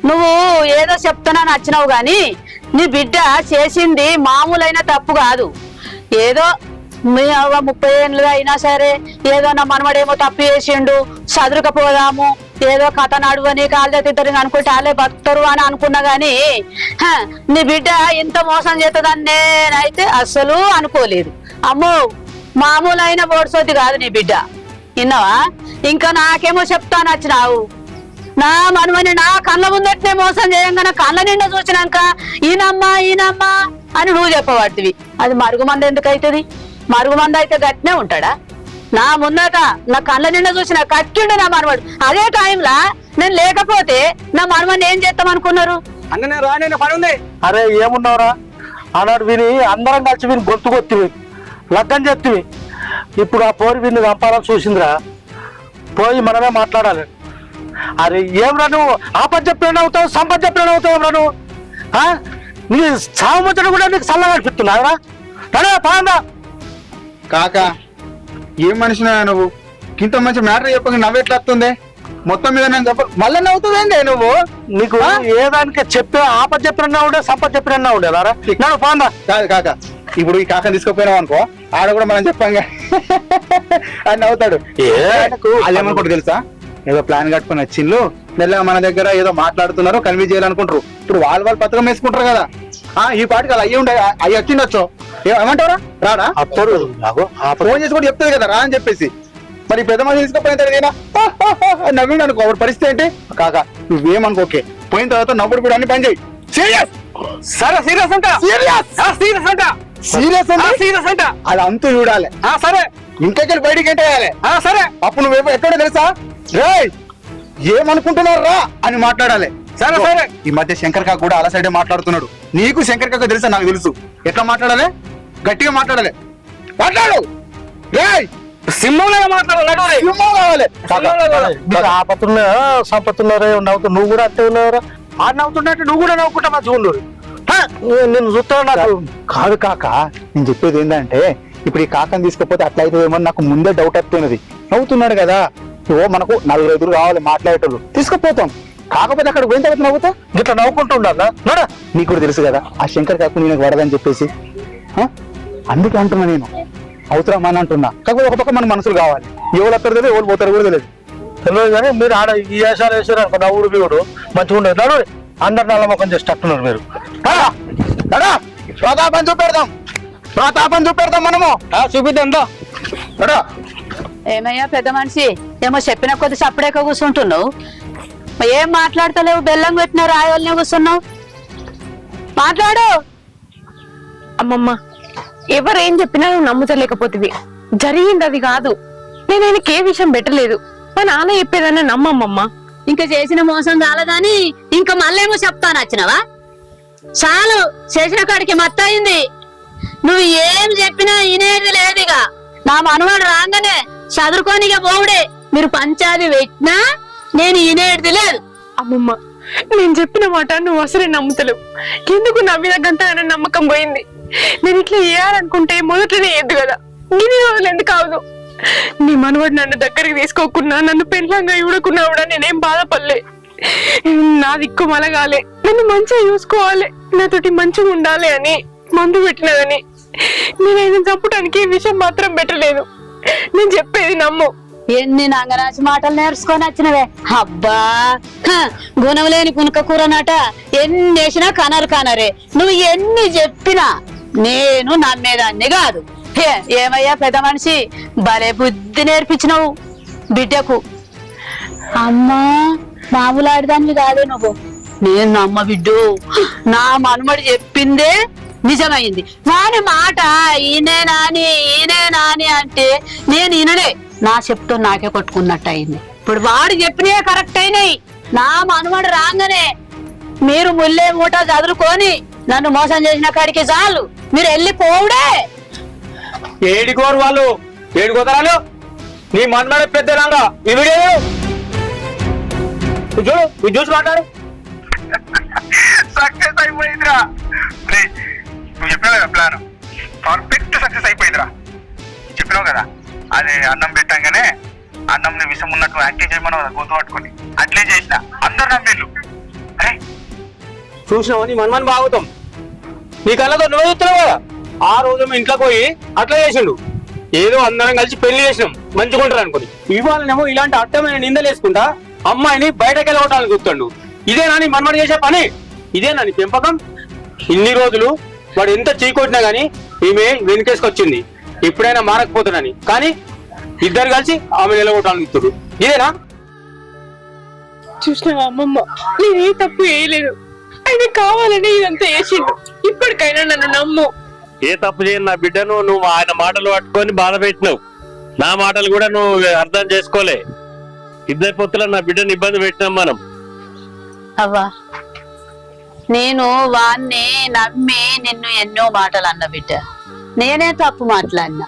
నువ్వు ఏదో చెప్తానని వచ్చినావు గాని నీ బిడ్డ చేసింది మామూలైన తప్పు కాదు. ఏదో మీ అవ్వ 30 ఏళ్ళు అయినా సరే ఏదో నా మనవడేమో తప్పు చేసిండు, చదురుకపోదాము, ఏదో కథ నడువని కాళ్ళెత్తిద్దరు అనుకుంటే వాళ్ళే బతుకుతారు అని అనుకున్నా గాని నీ బిడ్డ ఇంత మోసం చేస్తుందని నేనైతే అస్సలు అనుకోలేదు. అమ్మో మామూలైన బోడ్సోతి కాదు నీ బిడ్డ. విన్నావా? ఇంకా నాకేమో చెప్తాను వచ్చినావు. నా మనవని నా కళ్ళ ముందట్నే మోసం చేయంగా నా కళ్ళ నిండా చూసినాక ఈయనమ్మా అని నువ్వు చెప్పబడుతుంది. అది మరుగుమంది ఎందుకు అవుతుంది? మరుగుమంది అయితే గట్టినే ఉంటాడా? నా ముందట నా కళ్ళ నిండా చూసిన కట్టిండు నా మనవడు. అదే టైంలా నేను లేకపోతే నా మనవని ఏం చేస్తామనుకున్నారు? అన్న రానే పని ఉంది. అరే ఏమున్నావురా అన్నాడు విని అందరం కలిసి విని గొంతు కొత్తివి, లగ్గం చెప్తివి. ఇప్పుడు ఆ పోరి విని చంపాలని చూసిందిరా. పోయి మనమే మాట్లాడాలి. అరే ఏమరా నువ్వు ఆపద చెప్పిన అవుతావు, సంపద చెప్పిన అవుతావు. ఏమరా నువ్వు నీ సాముచ్చడం కూడా నీకు చల్లగా అనిపిస్తున్నావురా? పాందా కాక ఏం మనిషినా నువ్వు? ఇంత మంచి మ్యాటర్ చెప్పక నవ్వెట్లా వస్తుంది? మొత్తం మీద నేను చెప్ప మళ్ళీ నవ్వుతుందండి నువ్వు. నీకు ఏ దానికి చెప్పే ఆపద చెప్పినా ఉండే, సంపద చెప్పినా ఉండేదారా? నన్ను పాందా. కాదు కాక, ఇప్పుడు ఈ కాకని తీసుకుపోయినావు అనుకో, ఆడ కూడా మనం చెప్పాంగా అని నవ్వుతాడు. అదేమనుకుంటు తెలుసా? ఏదో ప్లాన్ కట్టుకుని వచ్చిండ్రు, మెల్లగా మన దగ్గర ఏదో మాట్లాడుతున్నారు, కన్వీన్స్ చేయాలనుకుంటారు. ఇప్పుడు వాళ్ళు పథకం వేసుకుంటారు కదా. ఈ పాటికి అలా అయ్యి ఉండే అవి వచ్చిండొచ్చు. ఏమంటారా? రాడా? అప్పుడు ఫోన్ చేసి కూడా చెప్తుంది కదా రా అని చెప్పేసి. మరి పెద్ద మంది తీసుకుపోయిన తర్వాత నవ్విండు అనుకో, పరిస్థితి ఏంటి? కాక నువ్వేమనుకోకే, పోయిన తర్వాత నవ్వుడు కూడా అన్ని పని చేయి. సీరియస్ సరే సీరియస్ అంట. సీరియస్ అంట. సీరియస్ అంట. అది అంతు చూడాలి. సరే ఇంకెళ్ళి బయటికి ఎంటేయాలి. సరే అప్పుడు నువ్వు ఎక్కడో తెలుసా? రేయ్ ఏమనుకుంటున్నారు రా అని మాట్లాడాలి. సరే సరే ఈ మధ్య శంకర్ కాక కూడా అలా సైడే మాట్లాడుతున్నాడు. నీకు శంకర్ కాక తెలుసా? నాకు తెలుసు. ఎట్లా మాట్లాడాలి? గట్టిగా మాట్లాడాలి. మాట్లాడు. సింహంలో మాట్లాడాలి. సింహం కావాలి. మీరు ఆపతున్నారా సంపత్తున్నారా నవ్వుతూ నువ్వు కూడా అంతే ఉన్నావురా. ఆ నవ్వుతున్నట్టు నువ్వు కూడా నవ్వుకుంటా మా చూడు. నేను చూస్తాను నాకు కాదు కాక, నేను చెప్పేది ఏంటంటే ఇప్పుడు ఈ కాకని తీసుకపోతే అట్లా అవుతుందేమో నాకు ముందే డౌట్ వస్తున్నది. నవ్వుతున్నాడు కదా, ఓ మనకు 4-5 కావాలి మాట్లాడేటోళ్ళు, తీసుకుపోతాం. కాకపోతే అక్కడ పోయిన తర్వాత నవ్వుతా ఇట్లా నవ్వుకుంటూ ఉండాలా నడా. నీకు కూడా తెలుసు కదా ఆ శంకర్ కాకు నేను పడదని చెప్పేసి. అందుకే అంటున్నా నేను, అవసరం అని అంటున్నా. కాకపోతే ఒక పక్క మన మనసులు కావాలి. ఎవరు వస్తారు తెలియదు, ఎవరు పోతారు కూడా తెలియదు. తెలియదు కానీ మీరు ఆడ ఈ వేషాలు వేసారు అనుకో నవ్వుడు బీవుడు మంచిగా ఉండదు. నడు అందరు నల్ల ముఖం చేసి తట్టున్నారు మీరు. ప్రతాపం చూపెడదాం, ప్రతాపం చూపెడదాం మనము. చూపిద్దా ఏమయ్యా పెద్ద మనిషి, ఏమో చెప్పిన కొద్ది సప్పుడేక కూర్చుంటున్నావు. ఏం మాట్లాడతలేవు? బెల్లం పెట్టిన రాయల్ని కూర్చున్నావు. మాట్లాడు. అమ్మమ్మ, ఎవరేం చెప్పినా నువ్వు నమ్ముతలేకపోతుంది. జరిగింది అది కాదు. నేను ఆయనకి ఏ విషయం పెట్టలేదు. మా నాన్న చెప్పేదన్నా నమ్మమ్మమ్మ. ఇంకా చేసిన మోసం కాలేదని ఇంకా మళ్ళేమో చెప్తాను వచ్చినవా? చాలు, చేసిన కాడికి మత్తయింది. నువ్వు ఏం చెప్పినా వినేది లేదుగా. నా మనవాడు రాగానే చదువుకోనిగా పోవుడే. మీరు పంచాది పెట్టినా నేను వినేది లేదు. అమ్మమ్మ, నేను చెప్పిన మాట నువ్వు అసలే నమ్ముతలేవు. ఎందుకు నా మీద గంతగానో నమ్మకం పోయింది? నేను ఇట్లా చేయాలనుకుంటే మొదట్లోనే ఎద్దు కదా. ఇన్ని రోజులు ఎందుకు అవదు? నీ మనవాడు నన్ను దగ్గరికి తీసుకోకున్నా, నన్ను పెళ్ళంగా ఇవ్వకున్నా కూడా నేనేం బాధపడలే. నా దిక్కు మలగాలి, నన్ను మంచిగా చూసుకోవాలి, నాతోటి మంచిగా ఉండాలి అని మందు పెట్టినదని. నేను ఆయన చంపడానికి ఈ విషయం మాత్రం పెట్టలేదు. నేను చెప్పేది నమ్ము. ఎన్ని నంగనాచి మాటలు నేర్చుకొని వచ్చినవే. అబ్బా, గుణం లేని పునక కూరనట. ఎన్ని వేసినా కనరే. నువ్వు ఎన్ని చెప్పినా నేను నమ్మేదాన్ని కాదు. ఏమయ్యా పెద్ద మనిషి, భలే బుద్ధి నేర్పించినవు బిడ్డకు. అమ్మా, మామూలు ఆడదాన్ని కాదే నువ్వు. నేను నమ్మ బిడ్డు. నా మనుమడు చెప్పిందే నిజమైంది. వాని మాట ఈయనే నాని అంటే నేను ఈయనడే నా చెప్తూ నాకే కొట్టుకున్నట్టు అయింది. ఇప్పుడు వాడు చెప్పినవే కరెక్ట్ అయినాయి. నా మనుమడు రాగానే మీరు ముల్లే మూట చదువుకొని నన్ను మోసం చేసిన కాడికి చాలు, మీరు వెళ్ళిపోవుడే. ఏడికోరు వాళ్ళు, ఏడుకోతరాలు. నీ మన్మడ పెద్దలాగా ఈ వీడియో చూడు, ఇది చూసి మాట్లాడు. సక్సెస్ అయిపోయిందిరా. నువ్వు చెప్పినావు కదా ప్లాన్, పర్ఫెక్ట్ సక్సెస్ అయిపోయిందిరా. చెప్పినావు కదా, అది అన్నం పెట్టంగానే అన్నం విషం ఉన్నట్టు యాక్టింగ్ చేయమని గొంతు పట్టుకొని అట్లే చేసిన. అందరు నమ్మేళ్ళు. అరే చూసినావు, నీ మన్మని బాగుతాం. నీ కళ్ళతో నువ్వు చూస్తున్నావు కదా. ఆ రోజు మీ ఇంట్లోకి పోయి అట్లా చేసిండు. ఏదో అందరం కలిసి పెళ్లి చేసినాం మంచిగా ఉంటారు అనుకుని. ఇవాళనేమో ఇలాంటి అర్థమైన నిందలు వేసుకుంటా అమ్మాయిని బయటకు వెళ్ళగొట్టాలని చూస్తాడు. ఇదేనా నీ మన్మడు చేసే పని? ఇదేనా నీ పెంపకం? ఇన్ని రోజులు వాడు ఎంత చీకొట్టినా గానీ ఈమె వెనుకేసుకొచ్చింది. ఎప్పుడైనా మారకపోతానని, కానీ ఇద్దరు కలిసి ఆమె నిలగొట్టాలని చూస్తాడు. ఇదేనా? చూసినావా అమ్మమ్మ, నేనే తప్పు వేయలేదు. ఆయన కావాలని ఇదంతా చేసిండు. ఇప్పటికైనా నన్ను నమ్ము. ఏ తప్పు చేయను నా బిడ్డను నువ్వు ఆయన మాటలు పట్టుకొని బాధ పెట్టినావు. నా మాటలు కూడా నువ్వు అర్థం చేసుకోలే. ఇద్దరు పొత్తుల నా బిడ్డను ఇబ్బంది పెట్టినాం మనం. అవ్వా, నేను వాణ్ణి నమ్మి నిన్ను ఎన్నో మాటలు అన్న బిడ్డ. నేనే తప్పు మాట్లాడినా.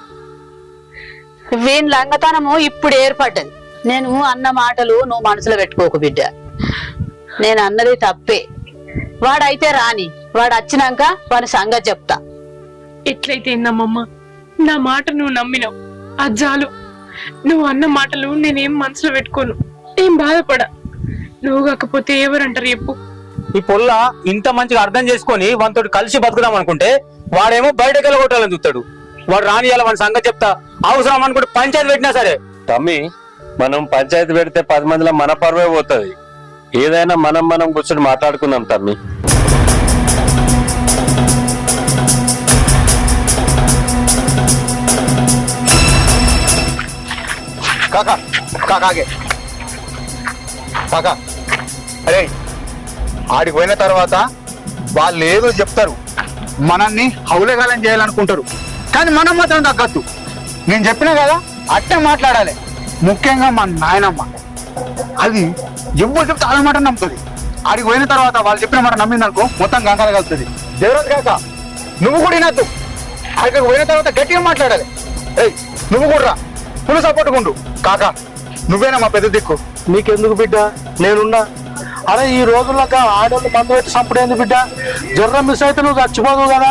వీని లంగతనము ఇప్పుడు ఏర్పడ్డది. నేను అన్న మాటలు నువ్వు మనసులో పెట్టుకోకు బిడ్డ. నేను అన్నది తప్పే. వాడైతే రాని, వాడు వచ్చినాక వాని సంగతి చెప్తా. ఎట్లయితే ఏందమ్మమ్మ, నా మాట నువ్వు నమ్మినావు, అది చాలు. నువ్వు అన్న మాటలు నేనేం మనసులో పెట్టుకోను, ఏం బాధపడా. నువ్వు కాకపోతే ఎవరంటారు చెప్పు? ఈ పొల్ల ఇంత మంచిగా అర్థం చేసుకొని వానితోటి కలిసి బతుకుదాం అనుకుంటే వాడేమో బయటకు వెళ్ళగొట్టాలని చూస్తాడు. వాడు రాని వాని సంగతి చెప్తా, అవసరం అనుకుంటే పంచాయతీ పెట్టినా సరే. తమ్మి, మనం పంచాయతీ పెడితే 10 మందిలో మన పరువే పోతుంది. ఏదైనా మనం కూర్చొని మాట్లాడుకుందాం తమ్మి. కాకా కాకాగే కాకా, అరే ఆడికి పోయిన తర్వాత వాళ్ళు ఏదో చెప్తారు, మనల్ని హౌలేగాలం చేయాలనుకుంటారు. కానీ మనం మాత్రం తగ్గద్దు. నేను చెప్పినా కదా, అట్టే మాట్లాడాలి. ముఖ్యంగా మా నాయనమ్మ, అది ఎవరు చెప్తే అలా మాట నమ్ముతుంది. ఆడికి పోయిన తర్వాత వాళ్ళు చెప్పిన మాట నమ్మిందనుకో మొత్తం గంగాల కలుగుతుంది. దేవరాజ్ కాక నువ్వు కూడా వినద్దు. అక్కడికి పోయిన తర్వాత గట్టిగా మాట్లాడాలి. ఏయ్ నువ్వు కూడా రా, ఫుల్ సపోర్ట్ ఉండు. కాక నువ్వేనా మా పెద్ద దిక్కు. నీకెందుకు బిడ్డ, నేనున్నా. అరే ఈ రోజుల్లో ఆడోళ్ళు మందు పెట్టి చంపుడేంది బిడ్డ, జ్వరం మిస్ అయితే నువ్వు చచ్చిపోదు కదా.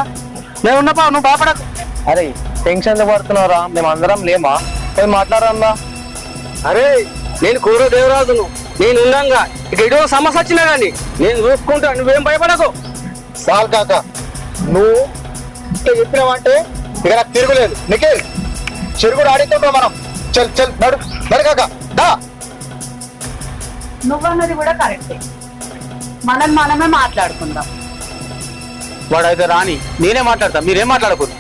నేనున్నపా, నువ్వు భయపడకు. అరే టెన్షన్ పడుతున్నారా? మేము అందరం లేమా? పోయి మాట్లాడరా. అరే నేను కూర దేవరాజును, నేను ఉన్నాగా. ఇక ఇదో సమస్య వచ్చినా కానీ నేను చూసుకుంటా, నువ్వేం భయపడకు. చాలు కాక, నువ్వు ఇట్లా చెప్పినావంటే ఇక నాకు తిరుగులేదు. నిఖిల్ చెరుగుడు ఆడితుండ్రా మనం. చల్ చల్ నడు నడు కాక దా. నువ్వన్నది కూడా కరెక్టే. మనమే మాట్లాడుకుందాం. వాడైతే రాని, నేనే మాట్లాడతా, మీరేం మాట్లాడకూడదు.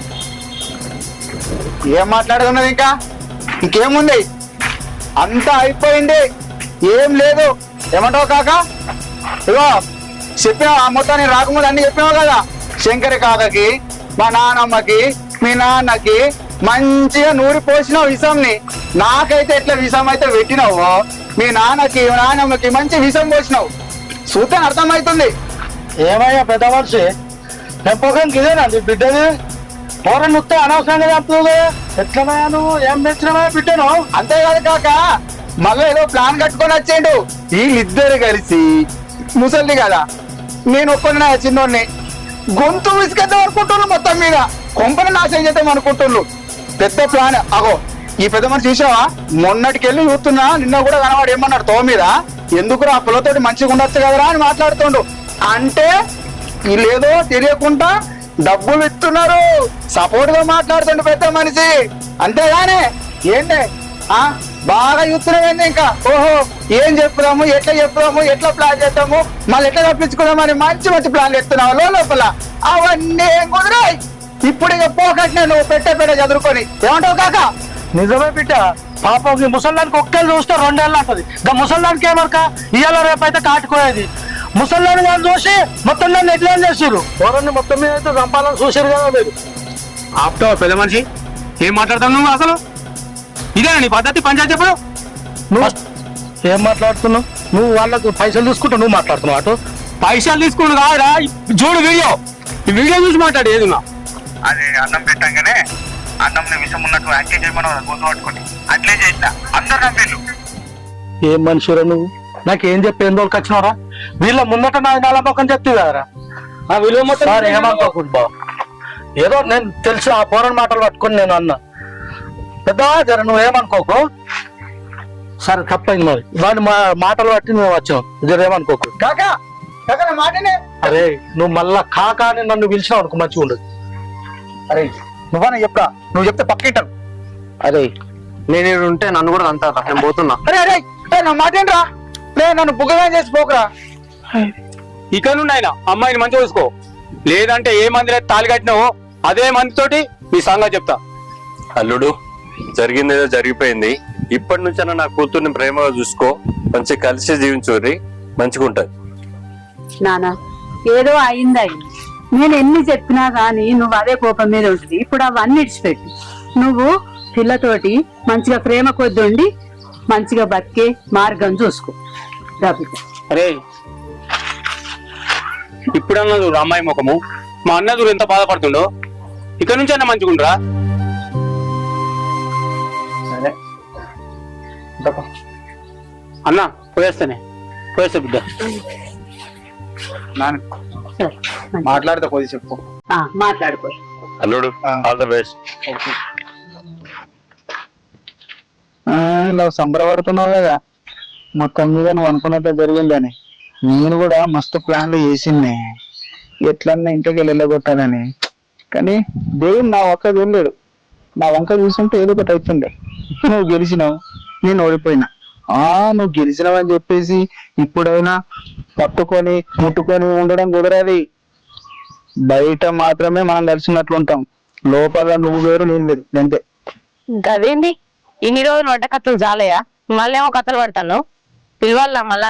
ఏం మాట్లాడుతున్నది ఇంకా? ఇంకేముంది? అంతా అయిపోయింది, ఏం లేదు. ఏమంటావు కాక? ఇగో చెప్పినావు ఆ మొత్తాన్ని రాకముందు అన్ని చెప్పినావు కదా. శంకరి కాకకి, మా నాన్నమ్మకి, మీ నాన్నకి మంచిగా నూరి పోసినావు విషంని. నాకైతే ఎట్లా విషం అయితే పెట్టినావు, మీ నాన్నకి నాన్నమ్మకి మంచి విషం పోసినావు. సూత్రం అర్థమవుతుంది. ఏమయ్యా పెద్ద మనిషి, పెంపకం ఇదేనా నీ బిడ్డది? పోర నుత్తే అనవసరంగా చెప్తుంది. ఎట్లనయ్యా నువ్వు, ఏం పెంచినవా బిడ్డను? అంతేకాదు కాక, మళ్ళీ ఏదో ప్లాన్ కట్టుకొని వచ్చేయండు. వీళ్ళిద్దరు కలిసి ముసలిది కదా, నేను ఒక్కడినా చిన్నోడిని గొంతు విసుకేద్దాం అనుకుంటున్నాను. మొత్తం మీద కొంపని నాశనం చేద్దాం అనుకుంటున్నాను. పెద్ద ప్లాన్. అగో ఈ పెద్ద మనిషి చూసావా, మొన్నటికెళ్ళి చూస్తున్నా, నిన్న కూడా కనవాడు ఏమన్నాడు తో మీద, ఎందుకు ఆ పిల్లతోటి మంచిగా ఉండొచ్చు కదరా అని మాట్లాడుతుండు. అంటే వీళ్ళేదో తెలియకుండా డబ్బులు ఇస్తున్నారు, సపోర్ట్ గా మాట్లాడుతుండు పెద్ద మనిషి. అంతేగానే ఏంటి బాగా చూస్తున్నామేంది ఇంకా. ఓహో ఏం చెప్పుదాము, ఎట్లా చెప్పుదాము, ఎట్లా ప్లాన్ చేద్దాము, మళ్ళీ ఎట్లా తప్పించుకుందామని మంచి మంచి ప్లాన్లు ఎత్తున్నావు లోపల. అవన్నీ ఏం కుదిరాయి. ఇప్పుడు ఇక పోకట్నే నువ్వు పెట్టే చదువుకొని. ఏమంటావు కాక? నిజమే బిడ్డ, పాపం ఈ ముసల్లానికి ఒక్కళ్ళు చూస్తే 2 ఏళ్ళు అంటది. ఇంకా ముసల్లానికి ఏమరక, ఇవాళ రేపైతే కాటుకోయేది. ముసల్లాని వాళ్ళు చూసి మొత్తం నన్ను ఎట్లా చేసారు. ఎవరన్నా మొత్తం మీద అయితే చంపాలని చూసారు కదా మీరు. ఆపుతావా పెద్ద మనిషి? ఏం మాట్లాడతావు నువ్వు అసలు? ఇదేనా నీ పద్ధతి? పంచాయతీ చెప్పడు. నువ్వు ఏం మాట్లాడుతున్నావు? నువ్వు వాళ్ళకు పైసలు తీసుకుంటావు, నువ్వు మాట్లాడుతున్నావు అటు. పైసలు తీసుకుని కాదురా, చూడు వీడియో, ఈ వీడియో చూసి మాట్లాడు ఏదున్నా. అది అన్నం పెట్టంగానే అన్నంలో విషం ఉన్నట్టు యాక్టింగ్ చేయమని గొంతు పట్టుకొని అట్లే చేసిన అందరు నమ్మేళ్ళు. ఏం మనిషిరా నువ్వు, నాకేం చెప్పి ఎన్ని రోజులకి వచ్చినారా? వీళ్ళ ముందట నా నమ్మకం చెప్తే కదరా. ఆ విలువ మొత్తం సార్ ఏమనుకోకూడదు బావ, ఏదో నేను తెలిసి ఆ పోరని మాటలు పట్టుకొని నేను అన్నా. పెద్ద జర నువ్వేమనుకోకు. సరే తప్పైంది, మరి వాడి మాటలు బట్టి నువ్వు వచ్చావు. జర ఏమనుకోకు. కాకా కాకా నా మాటనే. అరే నువ్వు మళ్ళా కాకా అని నన్ను పిలిచినావు అనుకో మంచిగా ఉండదు. అరే నువ్వన్నా చెప్తా, నువ్వు చెప్తే పక్కింటాను. అరే నేను ఈడ ఉంటే నన్ను కూడా అంటారా? నేను పోతున్నా. అరే అరే నా మాట ఏంట్రా, నన్ను బుగ్గగా చేసి పోకరా. ఇక్కడ నుండి ఆయన అమ్మాయిని మంచిగా చూసుకో, లేదంటే ఏ మంది తాళి కట్టినావో అదే మందితోటి మీ సంగతి చెప్తా. అల్లుడు, జరిగిందేదో జరిగిపోయింది. ఇప్పటి నుంచైనా నా కూతుర్ని ప్రేమగా చూసుకో, మంచి కలిసి జీవించుర్రి, మంచిగా ఉంటది. నానా ఏదో అయింది. నేను ఎన్ని చెప్పినా గానీ నువ్వు అదే కోపం మీద ఉంటుంది. ఇప్పుడు అవన్నీ ఇడిచిపెట్టి నువ్వు పిల్లతోటి మంచిగా ప్రేమ కొద్ది ఉండి మంచిగా బతికే మార్గం చూసుకో. అరే ఇప్పుడన్నా చూడు అమ్మాయి ముఖము, మా అన్న చూడు ఎంత బాధపడుతుండో. ఇక్కడ నుంచి అన్న మంచిగుండ్రా. సరే అన్న పోయేస్తానే, పోయేస్తా బిడ్డ. మాట్లాడితే కొద్ది చెప్పు. మాట్లాడుకో అల్లుడు, ఆల్ ద బెస్ట్. ఇలా సంబరపడుతున్నావు కదా, మొత్తం మీద నువ్వు అనుకున్నట్టు జరిగిందని. నేను కూడా మస్తు ప్లాన్లు చేసింది, ఎట్లన్నా ఇంటికి వెళ్ళగొట్టాలని. కానీ దేవుడు నా ఒక్క చూడలేడు. నా వంక చూస్తుంటే ఏదో ఒకటి అవుతుండే. నువ్వు గెలిచినావు, నేను ఓడిపోయినా. నువ్వు గెలిచినావు అని చెప్పేసి ఇప్పుడైనా పట్టుకొని ముట్టుకొని ఉండడం కుదరది. బయట మాత్రమే మనం కలిసినట్లు ఉంటాం, లోపల నువ్వు వేరు నేను వేరు అంతే. అదేంటి ఇన్ని రోజులు వంట కథలు చాలయా? మళ్ళీ ఏమో కథలు పడతాను. పిలవాలా మళ్ళీ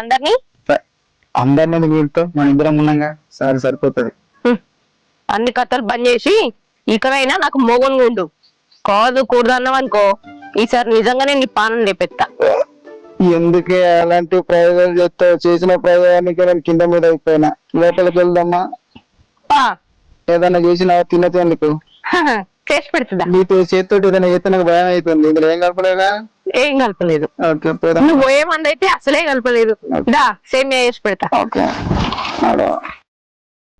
అందరినీ వీళ్ళతో మన ఇద్దరం ఉన్నాగా, సరే సరిపోతుంది. అన్ని కథలు బంద్ చేసి ఇకనైనా నాకు మోగొని ఉండు. కాదు కూడదన్నావు అనుకో, ఈసారి నిజంగానే నీ పానం లేపెత్తా. ఎందుకే అలాంటి ప్రయోగాలు చేస్తావు? చేసిన ప్రయోగానికి నేను కింద మీద అయిపోయినా. లోపలికి వెళ్దామా? ఏదన్నా చేసినా తినతే నీకు చేసి పెడుతుందా? నీతో చేతితో ఏదైనా చేస్తే నాకు భయం అవుతుంది. ఇందులో ఏం కలపలేదా? ఏం కలపలేదు. ఓకే పోదాం. నువ్వు పోయే మంది అయితే అసలే కలపలేదు. దా సేమియా చేసి పెడతా. ఓకే.